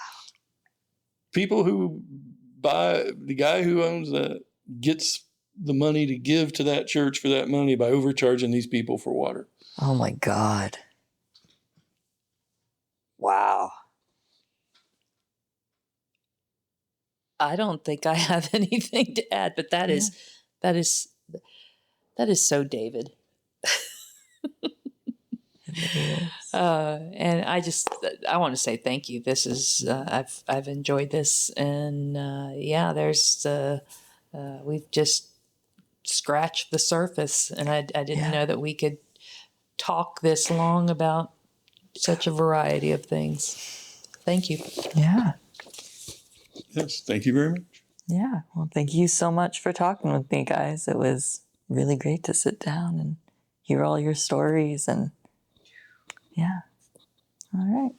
People who buy, the guy who owns that gets the money to give to that church for that money by overcharging these people for water. Oh my God. Wow. I don't think I have anything to add, but that is so David. And I want to say thank you. This is I've enjoyed this, and we've just scratched the surface, and I didn't know that we could talk this long about such a variety of things. Thank you. Yeah. Yes, thank you very much. Yeah. Well, thank you so much for talking with me, guys. It was really great to sit down and hear all your stories, and yeah. All right.